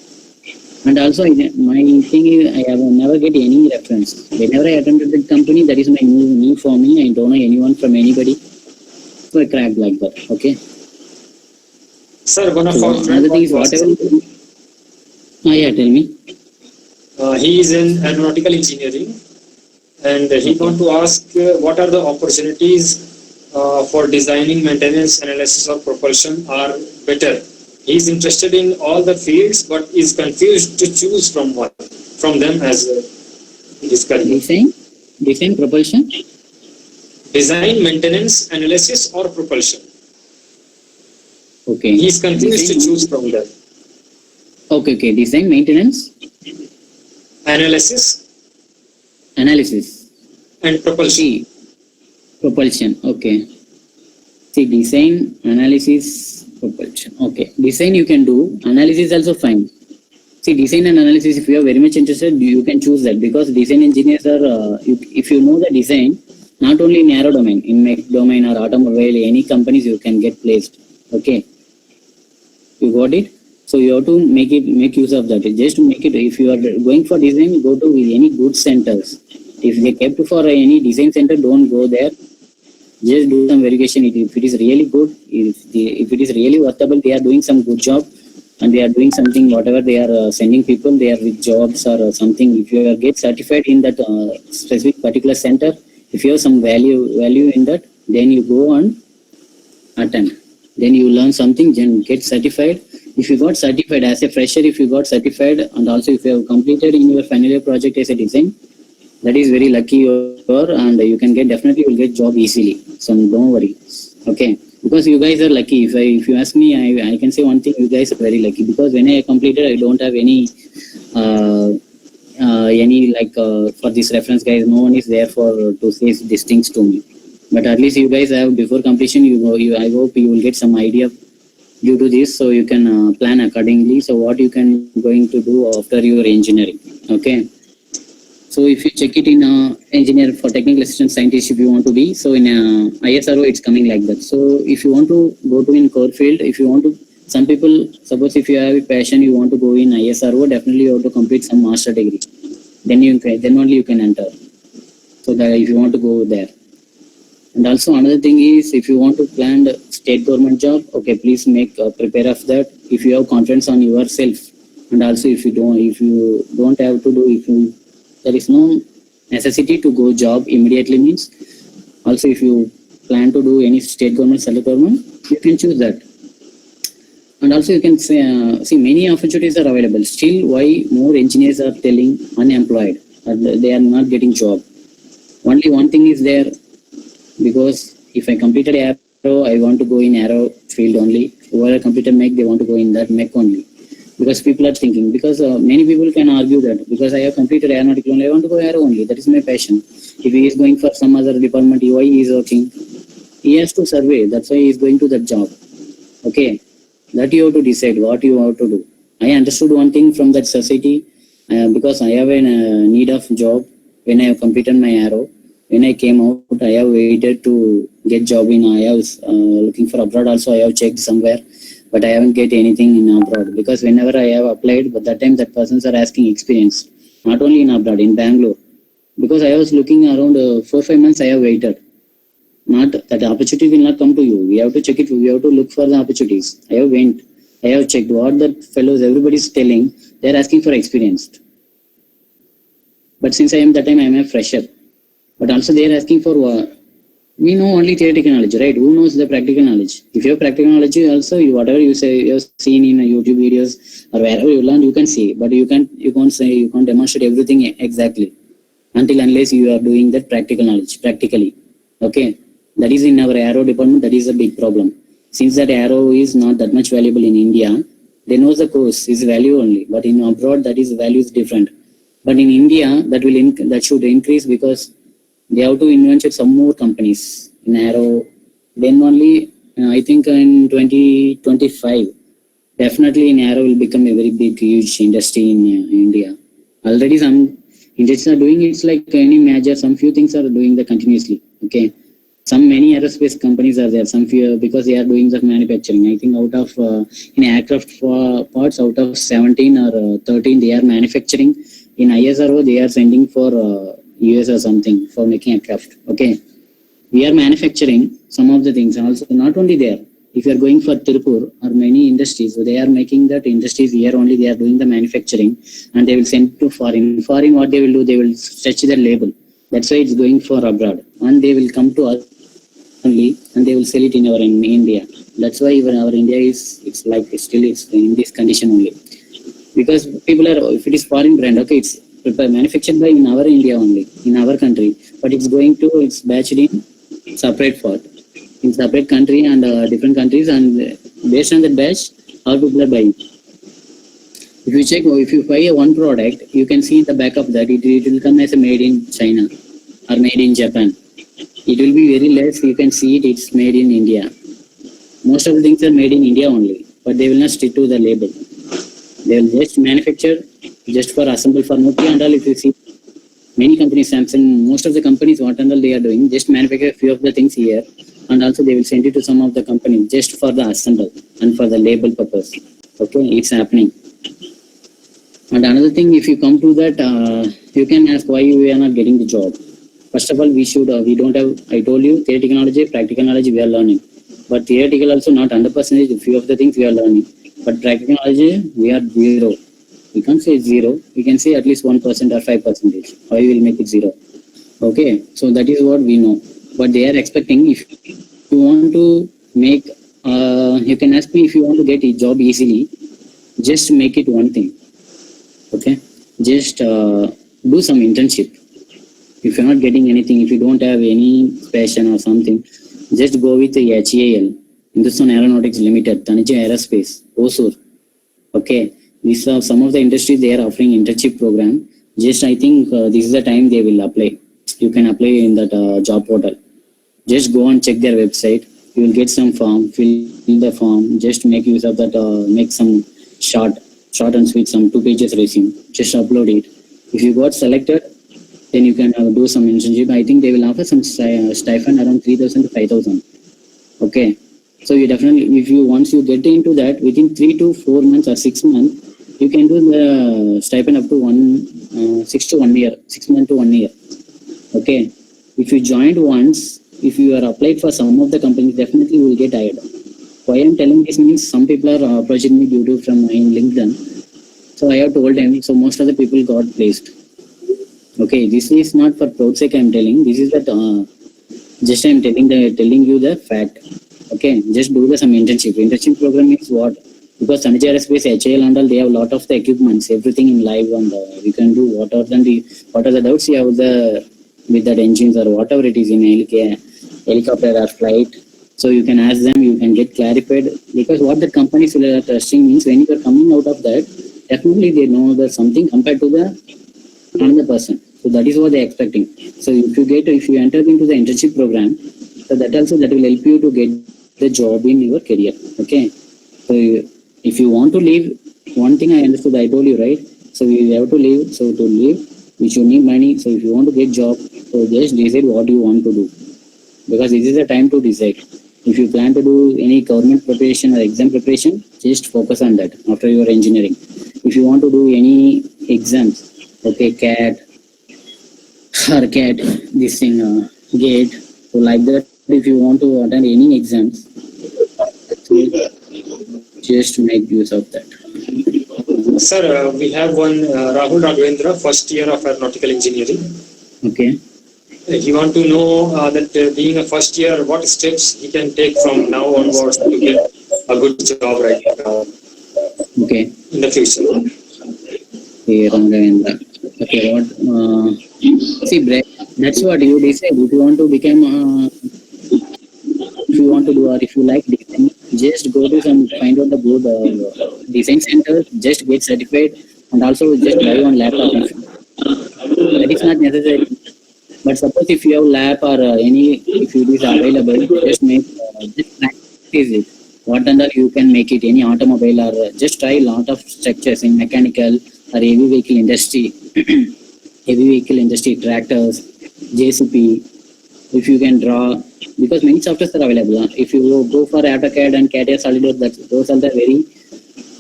and also my thing is I have never get any reference. Whenever I attended that company, that is my new for me. I don't know anyone from anybody. So I cracked like that. Okay. Sir, one of So our another thing is friends, whatever. Yeah, tell me. he is in aeronautical engineering, and he want to ask what are the opportunities for designing, maintenance, analysis of propulsion are better. He is interested in all the fields, but is confused to choose from one from them as his career. Design propulsion. Design, maintenance, analysis, or propulsion. Okay. He is confused to choose from them. Okay. Design, maintenance, Analysis analysis. and propulsion. See, propulsion. Okay. See, design, analysis, propulsion. Okay. Design you can do. Analysis also fine. See, design and analysis, if you are very much interested, you can choose that, because design engineers are, if you know the design, not only in aero domain, in mech domain or automobile, any companies you can get placed. Okay. You got it? So you have to make use of that. Just to make it, if you are going for design, go to any good centers. If they kept for any design center, don't go there. Just do some verification. If it is really good, if it is really worthwhile, they are doing some good job and they are doing something, whatever they are sending people, they are with jobs or something. If you get certified in that specific particular center, if you have some value in that, then you go and attend. Then you learn something, then get certified. If you got certified as a fresher, if you got certified, and also if you have completed in your final year project as a design, That is very lucky you are, and you can get definitely will get job easily. So don't worry. Okay, because you guys are lucky. If you ask me, I can say one thing: you guys are very lucky because when I completed, I don't have any like for this reference guys. No one is there for to say these things to me. But at least you guys have before completion. You I hope you will get some idea due to this, so you can plan accordingly. So what you can going to do after your engineering. Okay. So if you check it in engineer for technical assistant scientist, if you want to be, so in ISRO it's coming like that. So if you want to go to in core field, if you want to, some people suppose if you have a passion, you want to go in ISRO, definitely you have to complete some master degree. Then only you can enter. So that if you want to go there. And also another thing is if you want to plan the state government job, okay, please make prepare of that. If you have confidence on yourself, and also if you don't have to do there is no necessity to go job immediately means also if you plan to do any state government, central government, you can choose that. And also you can say, see many opportunities are available. Still why more engineers are telling unemployed and they are not getting job. Only one thing is there because if I completed Aero, I want to go in Aero field only. Whoever completed Mech, they want to go in that Mech only. Because people are thinking, because many people can argue that because I have completed aeronautical only, I want to go aero only. That is my passion. If he is going for some other department, why he is working? He has to survey. That's why he is going to that job. Okay, that you have to decide what you have to do. I understood one thing from that society because I have a need of job when I have completed my aero. When I came out, I have waited to get job in. I was looking for abroad also. I have checked somewhere. But I haven't get anything in abroad because whenever I have applied, but that time that persons are asking experience, not only in abroad, in Bangalore. Because I was looking around 4-5 months, I have waited. Not that opportunity will not come to you. We have to check it. We have to look for the opportunities. I have went. I have checked what the fellows, everybody is telling. They are asking for experience. But since I am that time, I am a fresher. But also they are asking for we know only theoretical knowledge, right? Who knows the practical knowledge? If you have practical knowledge, also whatever you say you have seen in YouTube videos or wherever you learn, you can see. But you can't demonstrate everything exactly unless you are doing that practical knowledge practically. Okay, that is in our aero department. That is a big problem. Since that aero is not that much valuable in India, they know the course is value only. But in abroad, that is value is different. But in India, that should increase because they have to invent some more companies in aero. Then only, I think in 2025, definitely in aero will become a very big, huge industry in India. Already some industries are doing it's like any major, some few things are doing that continuously. Okay. Many aerospace companies are there, some few because they are doing the manufacturing. I think out of, in aircraft parts, out of 17 or 13, they are manufacturing. In ISRO, they are sending for US or something for making aircraft. Okay, we are manufacturing some of the things. Also, not only there. If you are going for Tirupur or many industries, so they are making that industries here only. They are doing the manufacturing, and they will send to foreign. Foreign, what they will do? They will stretch the label. That's why it's going for abroad, and they will come to us only, and they will sell it in India. That's why even our India is it's in this condition only. Because people are, if it is foreign brand, okay, it's manufactured by in our India only, in our country, but it's batched in separate part, in separate country and different countries, and based on that batch, how people are buying. If you check, if you buy one product, you can see in the back of that, it will come as a made in China or made in Japan. It will be very less, you can see it's made in India. Most of the things are made in India only, but they will not stick to the label. They will just manufacture just for assemble for Nokia and all. If you see many companies, Samsung, most of the companies, what and all they are doing, just manufacture a few of the things here, and also they will send it to some of the companies just for the assemble and for the label purpose. Okay, it's happening. And another thing, if you come to that, you can ask why we are not getting the job. First of all, we don't have, I told you, theoretical knowledge, practical knowledge we are learning. But theoretical also not 100%, a few of the things we are learning. But practical knowledge, we are zero. We can't say zero. We can say at least 1% or 5%. Why we will make it zero? Okay, so that is what we know. But they are expecting if you want to make, you can ask me if you want to get a job easily, just make it one thing. Okay, just do some internship. If you're not getting anything, if you don't have any passion or something, just go with the HAL, Hindustan Aeronautics Limited, Tanija Aerospace, Hosur. Okay, these are some of the industries they are offering internship program. Just I think this is the time they will apply. You can apply in that job portal. Just go and check their website. You will get some form, fill the form, just make use of that, make some short and sweet, some 2 pages resume, just upload it. If you got selected, then you can do some internship. I think they will offer some stipend around 3,000 to 5,000. Okay, so you definitely, if you once you get into that, within 3 to 4 months or 6 months, you can do the stipend up to 6 to 1 year, 6 months to 1 year. Okay, if you joined once, if you are applied for some of the companies, definitely you will get hired. Why I'm telling this means some people are approaching me due to from in LinkedIn. So I have told them, so most of the people got placed. Okay, this is not for proud sake I'm telling. This is that just I'm telling you the fact. Okay, just do some internship. Internship program is what? Because Tanija Aerospace, HAL and all, they have a lot of the equipments, everything in live, and you can do what are the doubts you have with that engines or whatever it is in helicopter or flight. So you can ask them, you can get clarified, because what the companies are trusting means when you are coming out of that, definitely they know that something compared to the another person. So that is what they are expecting. So if you enter into the internship program, so that will help you to get the job in your career. Okay. So if you want to leave, one thing I understood, I told you, right? So you have to leave. So to leave, which you need money. So if you want to get job, so just decide what you want to do, because this is the time to decide. If you plan to do any government preparation or exam preparation, just focus on that after your engineering. If you want to do any exams, okay, CAT or CAT, this thing, GATE, so like that, if you want to attend any exams, so just make use of that. Sir, we have one Rahul Raghavendra, first year of aeronautical engineering. Okay. He want to know that being a first year, what steps he can take from now onwards to get a good job right now. Okay. In the future. Okay, Raghavendra. Okay, what? See, that's what you decide. If you want to become, if you want to do, or if you like design, just go to find out the good design center, just get certified, and also just drive on laptop. That is not necessary. But suppose if you have lab or if it is available, just practice it. What and all you can make it, any automobile, or just try a lot of structures in mechanical or heavy vehicle industry, tractors, JCP. If you can draw, because many softwares are available. If you go for AutoCAD and CATIA SolidWorks, those are the very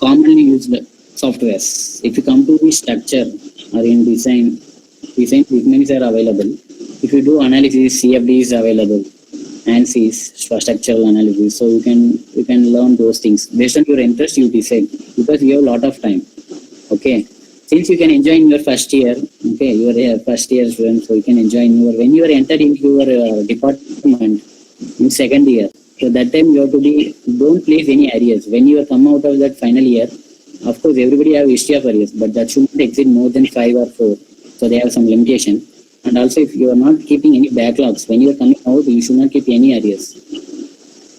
commonly used softwares. If you come to the structure or in design treatments are available. If you do analysis, CFD is available, ANSYS for structural analysis. So you can learn those things based on your interest. You decide, because you have a lot of time. Okay, since you can enjoy in your first year. Okay, you are a first year student, so you can enjoy when you are entered into your department in second year. So that time you have to don't place any areas. When you come out of that final year, of course everybody have history of areas, but that should not exceed more than 5 or 4. So they have some limitation. And also, if you are not keeping any backlogs, when you are coming out, you should not keep any areas.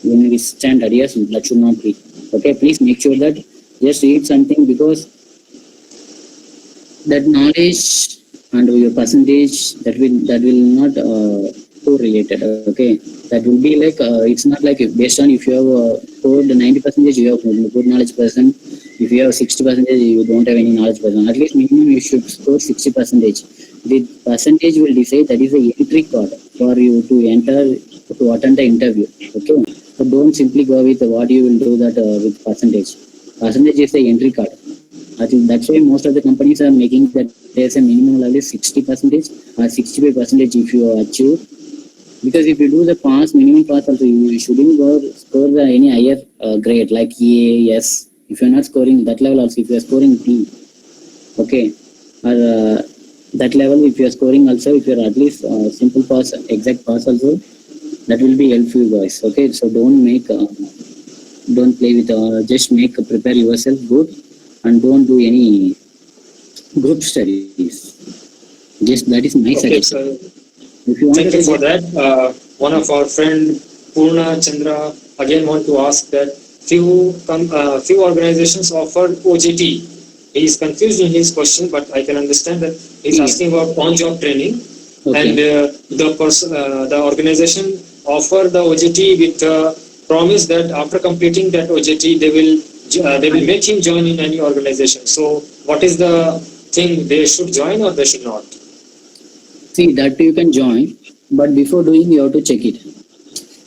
When we stand areas, that should not be. Okay, please make sure that just read something, because that knowledge and your percentage that will not correlated. Okay, that will be like it's not like based on if you have scored 90%, you have good knowledge person. If you have 60%, you don't have any knowledge person. At least minimum you should score 60%. The percentage will decide, that is the entry card for you to attend the interview. Okay, so don't simply go with what you will do that with percentage. Percentage is the entry card. I think that's why most of the companies are making that there's a minimum level 60% or 65% if you achieve. Because if you do the minimum pass also, you shouldn't score any higher grade like A, S. If you're not scoring that level also, if you're scoring D, okay, or that level, if you're scoring also, if you're at least simple pass, exact pass also, that will be helpful, guys. Okay, so don't play with, just prepare yourself good, and don't do any group studies. Just that is my Okay, suggestion. so If you want thank to you for that. One of our friend Purna Chandra again want to ask that few organizations offer OJT. He is confused in his question, but I can understand that he's Yeah. asking about on-job training, Okay. and the organization offer the OJT with promise that after completing that OJT they will make him join in any organization. So what is the thing, they should join or they should not? See, that you can join, but before doing, you have to check it.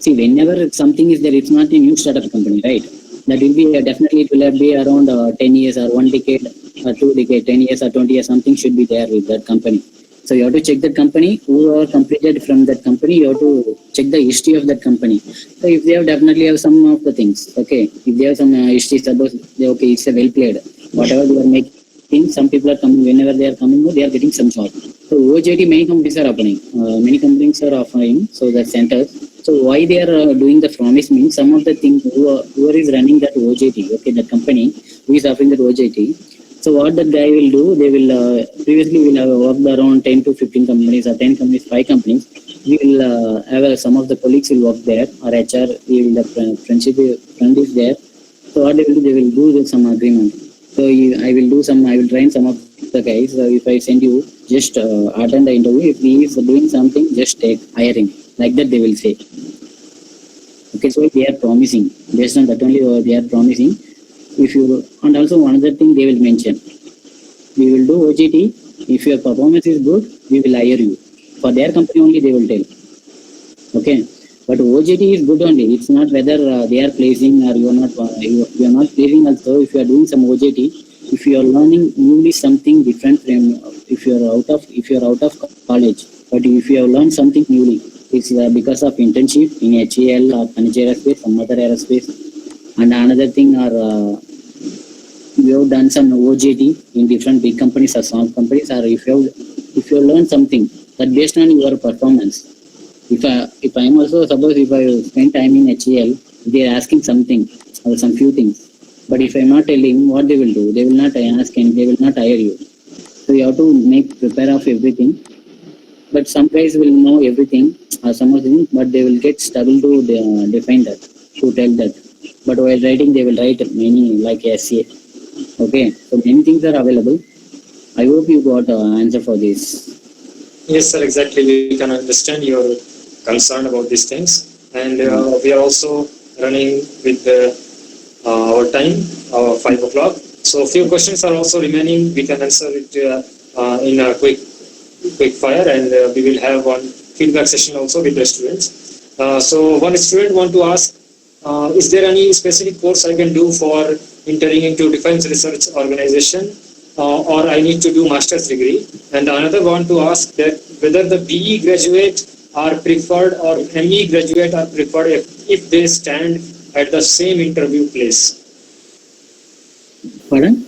See, whenever something is there, it's not a new startup company, right? That will be definitely it will be around 10 years or 1 decade or 2 decade, 10 years or 20 years, something should be there with that company. So you have to check that company, who are completed from that company, you have to check the history of that company. So if they have definitely have some of the things, okay, if they have some history, suppose they, okay, it's a well played, whatever they are making, some people are coming, whenever they are coming, they are getting some job. So OJT, many companies are opening, many companies are offering, so the centers. So why they are doing the promise means some of the things whoever is running that OJT, okay, the company who is offering that OJT. So what that guy will do, they will previously will have worked around 10 to 15 companies or 10 companies, 5 companies. We will have some of the colleagues will work there or HR, we will the friend is there. So what they will do some agreement. So I will do some, I will train some of the guys. So if I send you, just attend the interview. If he is doing something, just take hiring. Like that they will say. Okay, so they are promising. Based on that only they are promising. If you, and also another thing they will mention. We will do OJT. If your performance is good, we will hire you. For their company only they will tell. Okay. But OJT is good only. It's not whether they are placing or you are not. You are not placing also. If you are doing some OJT, if you are learning newly something different from if you are out of college, but if you have learned something newly, it's because of internship in HAL or Panache Aerospace, some other aerospace, and another thing are you have done some OJT in different big companies or small companies, or if you have learned something that based on your performance. If I am also, suppose if I spend time in HAL, they are asking something or some few things. But if I am not telling, what they will do? They will not ask and they will not hire you. So you have to prepare of everything. But some guys will know everything or some of them, but they will get struggle to define that, to tell that. But while writing, they will write many like essay. Okay, so many things are available. I hope you got answer for this. Yes, sir, exactly. We can understand your concern about these things, and we are also running with our time, 5 o'clock. So a few questions are also remaining. We can answer it in a quick fire, and we will have one feedback session also with the students. So one student want to ask, is there any specific course I can do for entering into defense research organization, or I need to do master's degree? And another want to ask that whether the BE graduate are preferred or ME graduate are preferred if they stand at the same interview place. Pardon?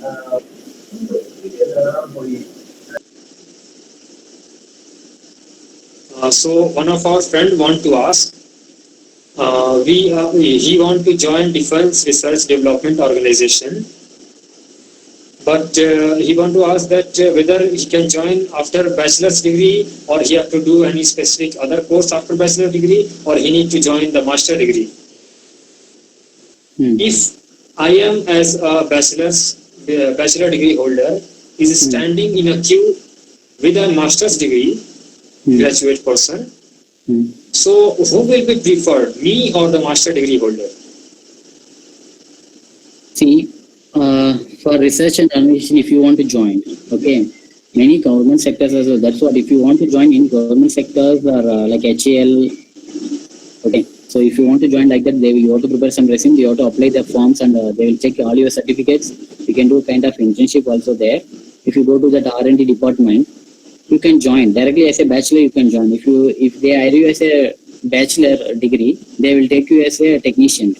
So one of our friend want to ask, he want to join Defense Research Development Organization, but he want to ask that whether he can join after bachelor's degree, or he have to do any specific other course after bachelor degree, or he need to join the master degree. If I am as a bachelor degree holder is standing in a queue with a master's degree graduate person, so who will be preferred, me or the master degree holder? See, for research and innovation, if you want to join, okay, many government sectors as well. That's what, if you want to join in government sectors or like HAL, okay. So if you want to join like that, you have to prepare some resume, you have to apply the forms, and they will check all your certificates. You can do kind of internship also there. If you go to that R&D department, you can join directly as a bachelor. You can join. If they hire you as a bachelor degree, they will take you as a technician,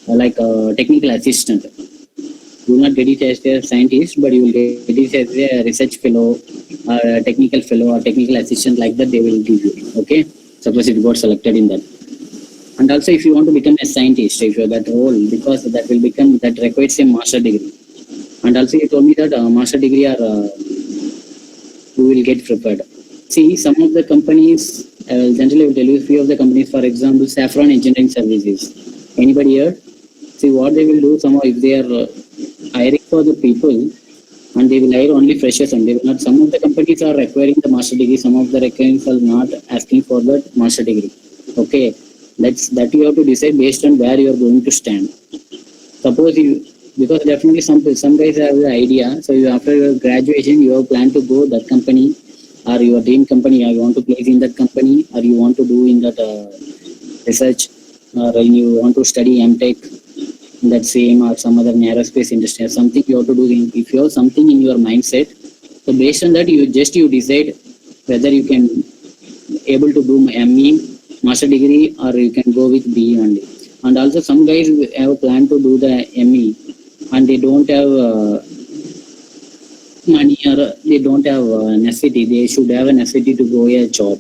like a technical assistant. You will not get it as a scientist, but you will get it as a research fellow, or a technical fellow, or technical assistant, like that they will give you. Okay, suppose if you got selected in that. And also, if you want to become a scientist, if you have that role, because that requires a master degree. And also, you told me that master degree are you will get prepared. See, some of the companies, generally I will tell you a few of the companies, for example, Saffron Engineering Services. Anybody here? See what they will do, somehow if they are hiring for the people and they will hire only freshers and they will not, some of the companies are requiring the master degree, some of the requirements are not asking for the master degree. Okay, that you have to decide based on where you are going to stand. Suppose you, because definitely some guys have the idea, so you, after your graduation you have planned to go that company or your dream company, or you want to place in that company, or you want to do in that research, or you want to study MTech in that same or some other aerospace industry or something you have to do. If you have something in your mindset, so based on that you decide whether you can able to do ME master degree or you can go with BE only. And also some guys have planned to do the ME and they don't have money or they don't have necessity. They should have a necessity to go a job.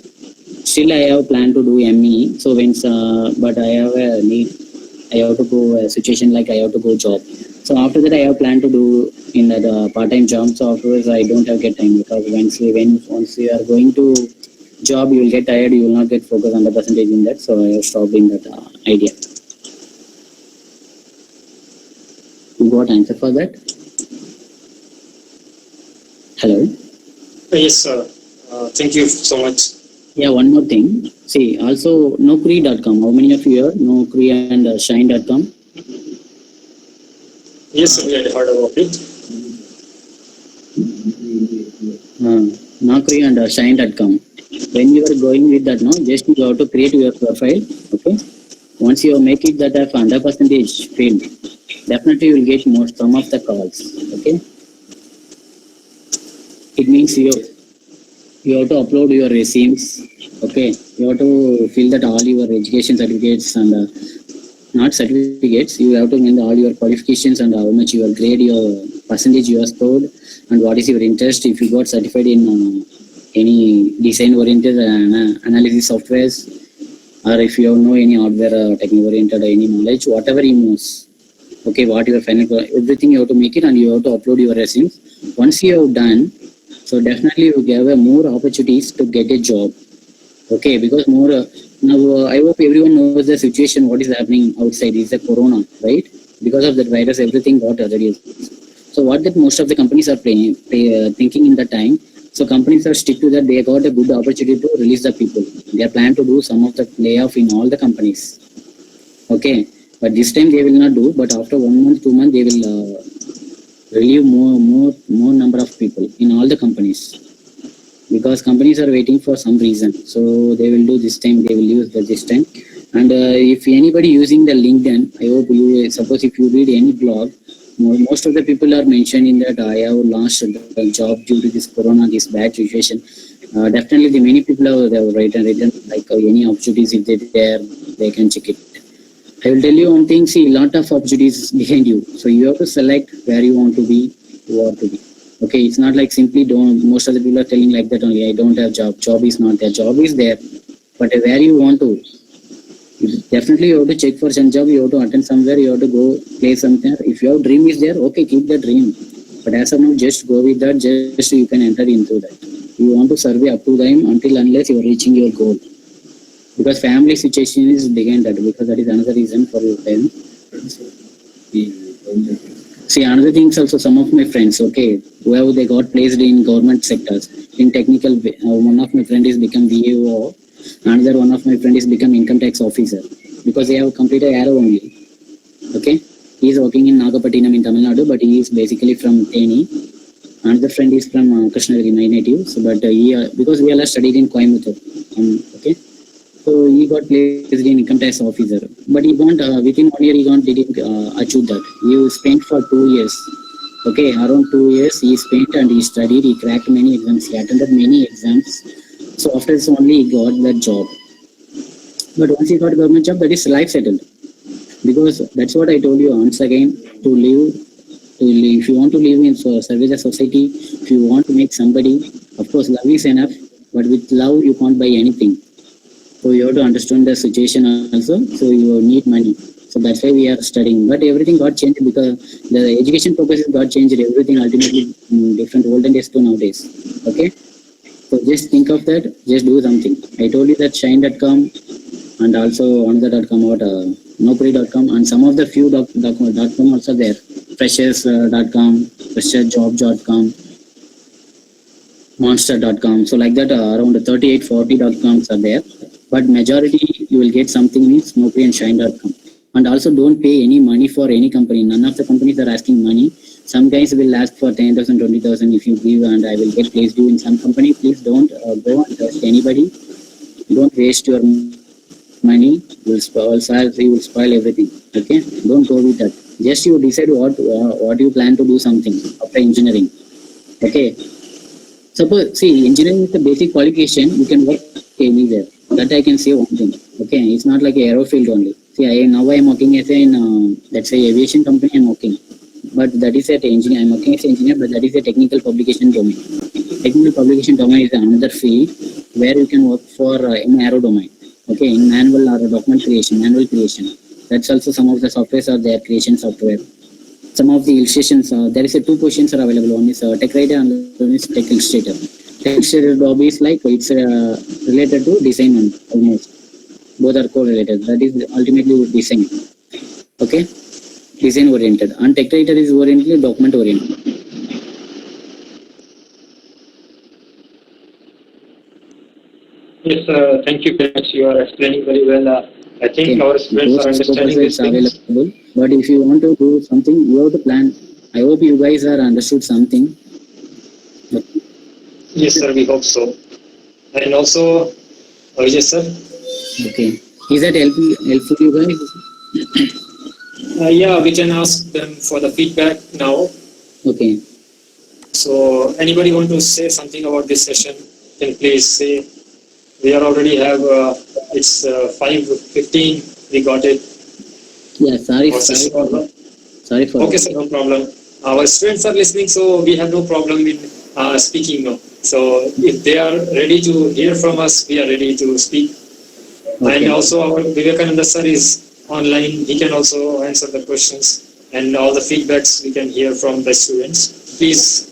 Still, I have planned to do ME. So when, but I have a need. I have to go a situation like I have to go job. So after that, I have planned to do in that part-time job. So afterwards, I don't have get time because once you are going to job, you will get tired. You will not get focused 100% in that. So I have stopped in that idea. You got answer for that? Hello. Yes, sir. Thank you so much. Yeah, one more thing. See, also Naukri.com. How many of you are Naukri and Shine.com? Yes, sir, we had heard about it. Naukri and Shine.com. When you are going with that, no, just you have to create your profile. Okay. Once you make it that 100% filled, definitely you will get some of the calls. Okay. It means you have to upload your resumes. Okay, you have to fill that all your education certificates and not certificates. You have to fill all your qualifications and how much your grade, your percentage you have scored, and what is your interest. If you got certified in any design oriented analysis softwares, or if you know any hardware technical oriented any knowledge, whatever you know. Okay, what your final everything you have to make it and you have to upload your resumes. Once you have done, so definitely you give more opportunities to get a job. Okay, because more now I hope everyone knows the situation. What is happening outside is the corona, right? Because of that virus, everything got reduced. So what that most of the companies are thinking in that time. So companies are stick to that. They got a good opportunity to release the people. They are planned to do some of the layoff in all the companies. Okay, but this time they will not do. But after 1 month, 2 months, they will relieve more number of people in all the companies. Because companies are waiting for some reason, so they will do this time. They will use this time. And if anybody using the LinkedIn, I hope you suppose if you read any blog, most of the people are mentioning that I have lost the job due to this corona, this bad situation. Definitely, the many people have written like any opportunities if they there, they can check it. I will tell you one thing. See, lot of opportunities behind you, so you have to select where you want to be, you want to be. Okay, it's not like simply don't. Most of the people are telling like that only. I don't have job. Job is not there. Job is there, but where you want to. Definitely, you have to check for some job. You have to attend somewhere. You have to go play somewhere. If your dream is there, okay, keep the dream. But as of now, just go with that. Just you can enter into that. You want to survey up to time until unless you are reaching your goal. Because family situation is behind that. Because that is another reason for your parents. See, another thing is also some of my friends, okay, who they got placed in government sectors, in technical, one of my friends is become VAO, another one of my friends is become income tax officer, because they have completed arrow only, okay. He is working in Nagapattinam in Tamil Nadu, but he is basically from Theni. Another friend is from Krishnagiri, my native, so, but because we all studied in Coimbatore, okay. So he got placed in income tax officer, but he got within 1 year he didn't achieve that. He spent for 2 years. Okay, around 2 years he spent and he studied. He cracked many exams. He attended many exams. So after this only he got that job. But once he got government job, that is life settled. Because that's what I told you once again. To live, if you want to live in service of society, if you want to make somebody, of course love is enough. But with love you can't buy anything. So you have to understand the situation also. So you need money. So that's why we are studying. But everything got changed because the education purposes got changed. Everything ultimately different olden days to nowadays. Okay. So just think of that. Just do something. I told you that Shine.com and also another.com about Naukri.com and some of the few .com also there. Freshers.com, fresherjobs.com, Monster.com. So like that, around 38, 40.coms are there. But majority you will get something means Naukri and Shine.com. And also don't pay any money for any company. None of the companies are asking money. Some guys will ask for 10,000, 20,000 if you give and I will get placed you in some company. Please don't go and trust anybody. Don't waste your money. You will spoil everything. Okay? Don't go with that. Just you decide what you plan to do something after engineering. Okay? Suppose, see, engineering is the basic qualification. You can work anywhere. That I can say one thing. Okay? It's not like aero field only. See, now I am working as in, let's say, aviation company I am working. But that is at engineer. I am working as an engineer, but that is a technical publication domain. Technical publication domain is another field where you can work for in aero domain. Okay, in manual or document creation, manual creation. That's also some of the softwares are there, creation software. Some of the illustrations, there is a two positions are available. One is tech writer and one is tech illustrator. Tech illustrator job is like it's related to design almost. Both are correlated. That is ultimately design. Okay, design oriented. And tech writer is oriented document oriented. Yes, thank you very much. You are explaining very well. I think Okay. our students are Those understanding proposals these things. available. But if you want to do something, you have to plan. I hope you guys are understood something. Yes, sir, we hope so. And also, yes, sir. Okay. Is that helpful you guys? Yeah, we can ask them for the feedback now. Okay. So, anybody want to say something about this session? Can please say. We are already have it's 5:15. We got it. Yeah. Sorry Our session over. for Okay, sir, no problem. Our students are listening, so we have no problem in speaking now. So if they are ready to hear from us, we are ready to speak. Okay. And also our Vivekananda sir is online. He can also answer the questions and all the feedbacks we can hear from the students. Please.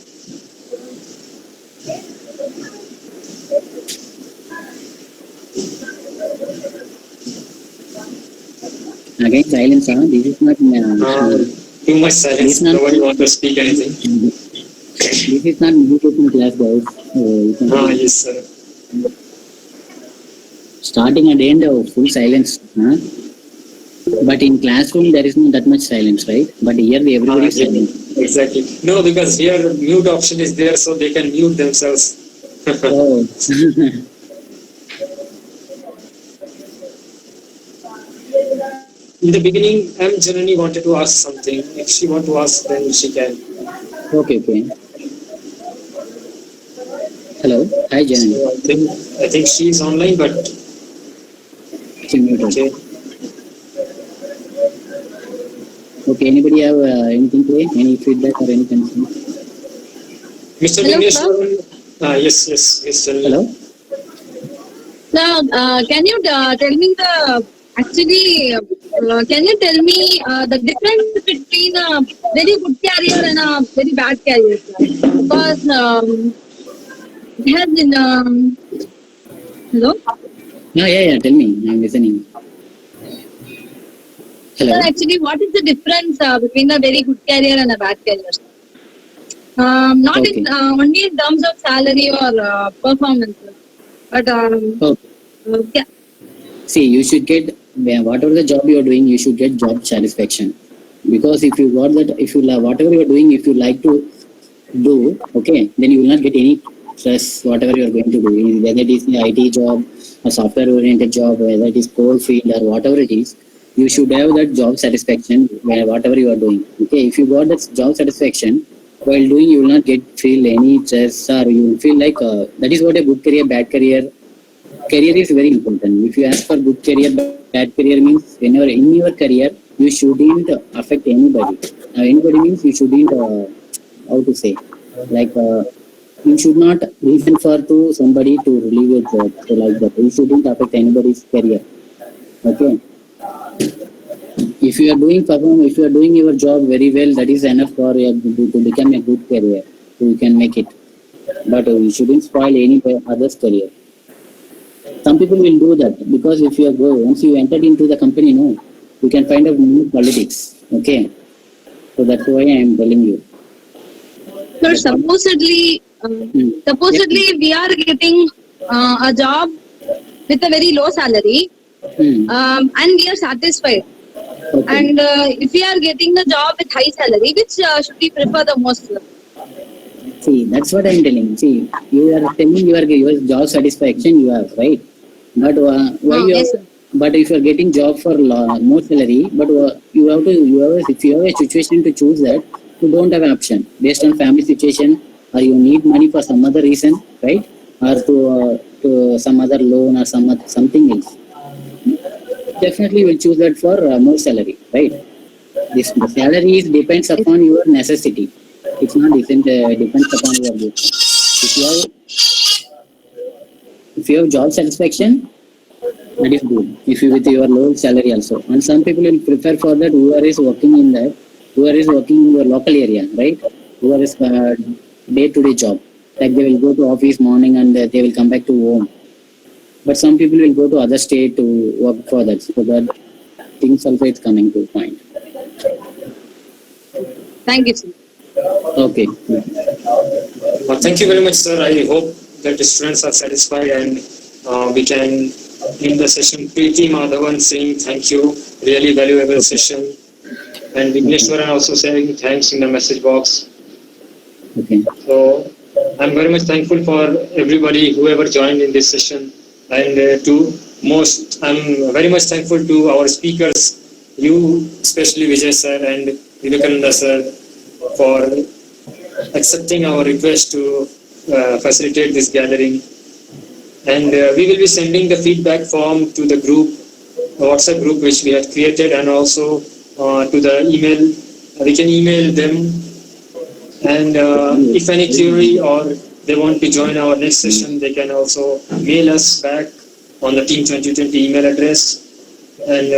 Again, silence. This is not. Too much silence. Nobody wants to speak anything. This is not meditation class, guys. Yes, sir. Starting and end of full silence. But in classroom there is not that much silence, right? But here everybody is silent. Exactly. No, because here mute option is there, so they can mute themselves. Oh. In the beginning, M. Janani wanted to ask something. If she want to ask, then she can. Okay. Hello. Hi, Janani. So I think she is online, but okay. Okay. Anybody have anything to say? Any feedback or any concern? Mr. Hello, Dinesh, sir. yes, Mr. Hello. Now, can you tell me can you tell me the difference between a very good career and a very bad career? Sir? Because it has been. Hello? Yeah. Tell me. I'm listening. Hello. Sir, actually, what is the difference between a very good career and a bad career? Not Okay. in only in terms of salary or performance, but yeah. See, you should get whatever the job you are doing, you should get job satisfaction. Because if you got that, if you love whatever you are doing, if you like to do, okay, then you will not get any stress. Whatever you are going to do, whether it is the IT job, a software-oriented job, whether it is coal field or whatever it is, you should have that job satisfaction whatever you are doing. Okay, if you got that job satisfaction while doing, you will not feel any stress, or you will feel like that is what a good career, bad career. Career is very important. If you ask for good career, bad career means whenever in your career you shouldn't affect anybody. Anybody means you shouldn't how to say, like you should not reason for to somebody to relieve your job. So like that, you shouldn't affect anybody's career. Okay. If you are doing your job very well, that is enough for you to become a good career. So you can make it. but you shouldn't spoil any other's career. Some people will do that because if you go once you entered into the company, no, you can find out new politics. Okay, so that's why I am telling you. Sir, supposedly, supposedly we are getting a job with a very low salary, and we are satisfied. Okay. And if we are getting a job with high salary, which should we prefer the most? Sir? See, that's what I'm telling. See, you are telling your job satisfaction you have, right? But why you? Yes, sir. But if you are getting job for more salary, but you have to if you have a situation to choose that, you don't have an option based on family situation, or you need money for some other reason, right? Or to some other loan or something else. Definitely, you will choose that for more salary, right? The salary depends upon your necessity. It's not depends upon your good. If you have job satisfaction, that is good. If you with your low salary also, and some people will prefer for that whoever is working in your local area, right? Whoever is day-to-day job, like they will go to office morning and they will come back to home. But some people will go to other state to work for that, so that things also is coming to point. Thank you, sir. Okay. Thank you very much, sir. I hope that the students are satisfied and we can end the session. Preeti Madhavan saying thank you, really valuable session. And Vigneshwaran also saying thanks in the message box. Okay. So I'm very much thankful for everybody, whoever joined in this session. And I'm very much thankful to our speakers, you, especially Vijay sir and Vivekananda sir, for accepting our request to facilitate this gathering. And we will be sending the feedback form to the group, WhatsApp group which we had created, and also to the email. We can email them, and if any query or they want to join our next session, they can also mail us back on the Team 2020 email address. And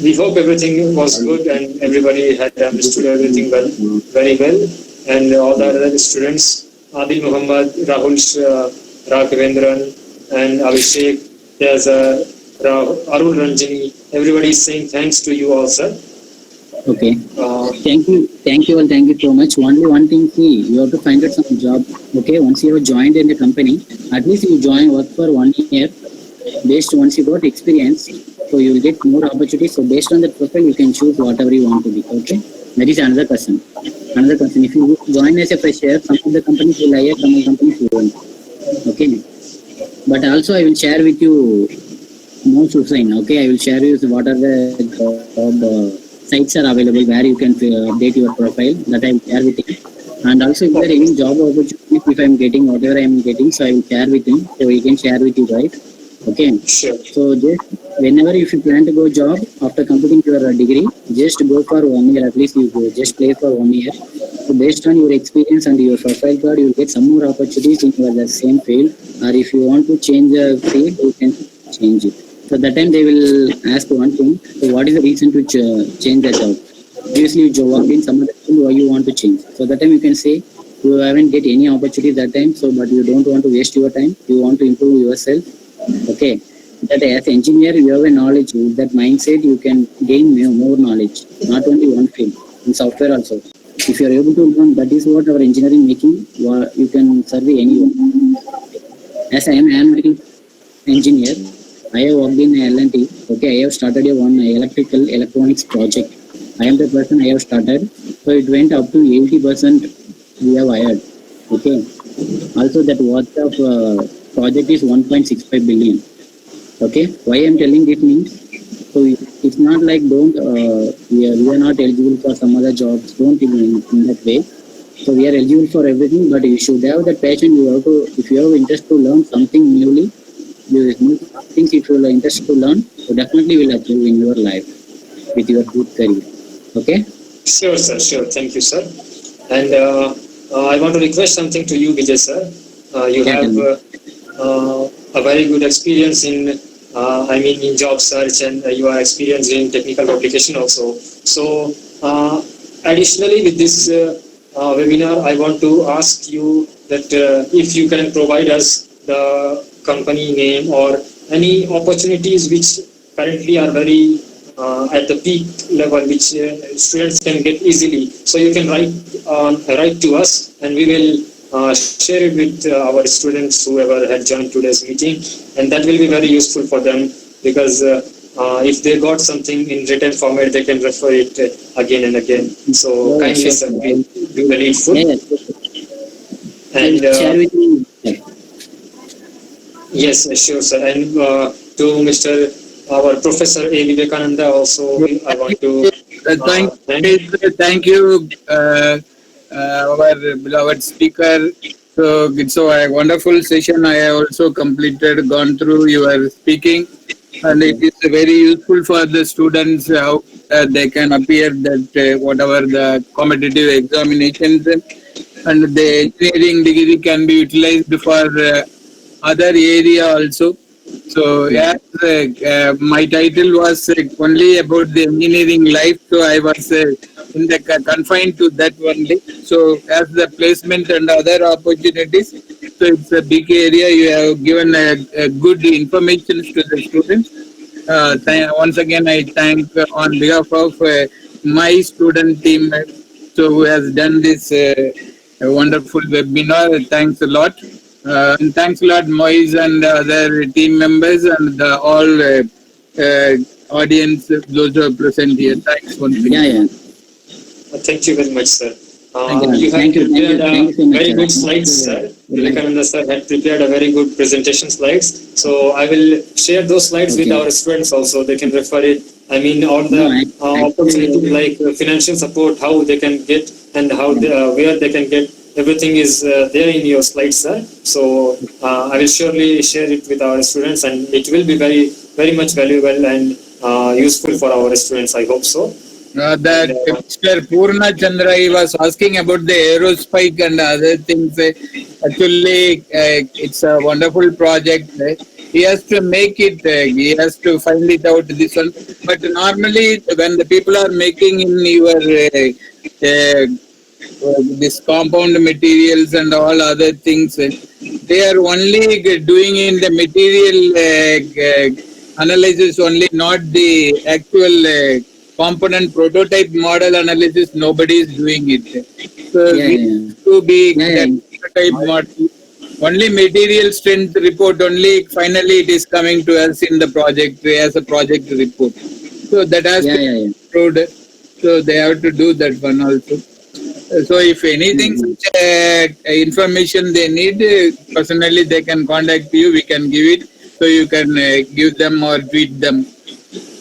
we hope everything was good and everybody had understood everything very well. And all the other students, Adil Muhammad, Rahul Raghavendran, and Abhishek, there's Arul Ranjani, everybody is saying thanks to you all, sir. Okay. Thank you all. Thank you so much. Only one thing, see, you have to find out some job. Okay, once you have joined in the company, at least you work for 1 year. Once you got experience, so you will get more opportunities. So based on that profile, you can choose whatever you want to be. Okay, that is another person. If you join as a fresher, some of the companies will hire, some of the companies won't. Okay, but also I will share with you more Hussain. Okay, I will share with you what are the job sites are available where you can update your profile. That I will share with him. And also if there are any job opportunities, if I am getting whatever I am getting, so I will share with him. So he can share with you, right? Okay. Sure. So just whenever if you plan to go job after completing your degree, just go for 1 year. At least you go just play for 1 year. So based on your experience and your profile card, you will get some more opportunities in the same field. Or if you want to change the field, you can change it. So that time they will ask one thing. So what is the reason to change the job? Previously you worked in some other field, why you want to change? So that time you can say you haven't get any opportunity that time. So but you don't want to waste your time. You want to improve yourself. Okay, that as an engineer you have a knowledge. With that mindset you can gain more knowledge, not only one field, in software also. If you are able to learn, that is what our engineering making, you can survey anyone. As I am an engineer, I have worked in L&T. Okay, I have started one electrical electronics project. I am the person I have started, so it went up to 80% we have hired. Okay, also that worth of project is 1.65 billion. Okay, why I am telling this means, so it's not like we are not eligible for some other jobs. Don't even in that way. So we are eligible for everything, but you should have that passion. You have to, if you have interest to learn something newly, new things if you are interested to learn, so definitely will achieve in your life with your good career. Okay. Sure, sir. Sure. Thank you, sir. And I want to request something to you, Vijay sir. You have a very good experience in job search, and you are experienced in technical publication also. So additionally with this webinar, I want to ask you that if you can provide us the company name or any opportunities which currently are very at the peak level, which students can get easily. So you can write to us, and we will share it with our students whoever had joined today's meeting, and that will be very useful for them because if they got something in written format, they can refer it again and again. So Yeah, kindly sure. sir, we do the needful. Yeah, And I'll share with you. yes, sure sir. And to Mr. our Professor A. Vivekananda also, I want to Thank you, our beloved speaker. So it's a wonderful session. I have also completed, gone through your speaking, and it is very useful for the students how they can appear that whatever the competitive examinations and the engineering degree can be utilized for other area also. So yeah, my title was only about the engineering life, so I was in the confined to that only. So as the placement and other opportunities, so it's a big area. You have given a good information to the students. Once again, I thank on behalf of my student team, so who has done this wonderful webinar. Thanks a lot. And thanks a lot, Moise and other team members and all audience, those who are present here. Thanks once again. Yeah. thank you very much, sir. Thank you. You have Thank you. prepared Thank you so much, very sir. good slides, sir. Vivekananda sir had prepared a very good presentation slides. So I will share those slides with Okay. our students also. They can refer it. I mean, all No, the opportunities like financial support, how they can get and how they, where they can get. Everything is there in your slides, sir. So I will surely share it with our students, and it will be very much valuable and useful for our students. I hope so. That Mr. Purna Chandra, he was asking about the aerospike and other things. Actually, it's a wonderful project. He has to make it, he has to find it out, this one. But normally, when the people are making in your this compound materials and all other things, they are only doing in the material analysis only, not the actual component prototype model analysis. Nobody is doing it. So we have to be that prototype model. Only material strength report only. Finally, it is coming to us in the project as a project report. So that has to be improved. So they have to do that one also. So if anything information they need, personally they can contact you. We can give it. So you can give them or tweet them.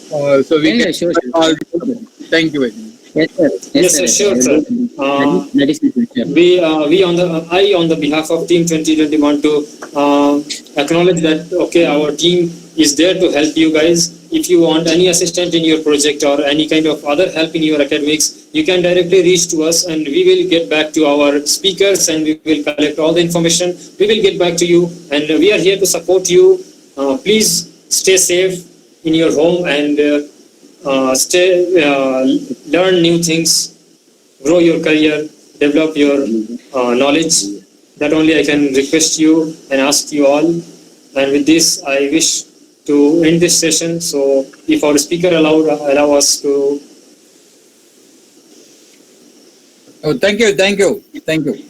So we can. Sure. Thank you very much. Yes, sir, sure, sir. That is We on the behalf of Team 2020 want to acknowledge that our team is there to help you guys. If you want any assistance in your project or any kind of other help in your academics, you can directly reach to us, and we will get back to our speakers, and we will collect all the information. We will get back to you, and we are here to support you. Please stay safe in your home and learn new things, grow your career, develop your knowledge. That only I can request you and ask you all. And with this, I wish to end this session. So if our speaker allow us to. Oh, thank you. Okay.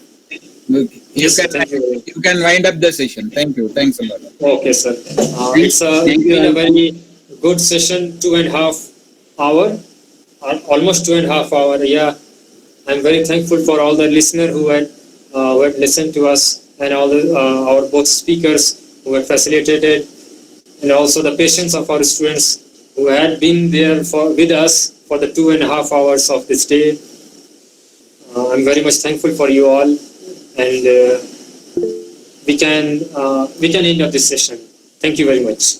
Yes, thank you. You can wind up the session. Thank you. Thanks a lot. Okay, sir. It's been a very good session, 2.5 hours, almost 2.5 hours. Yeah, I'm very thankful for all the listeners who had listened to us, and all our both speakers who had facilitated, and also the patience of our students who had been there with us for the 2.5 hours of this day. I'm very much thankful for you all, and we can end up this session. Thank you very much.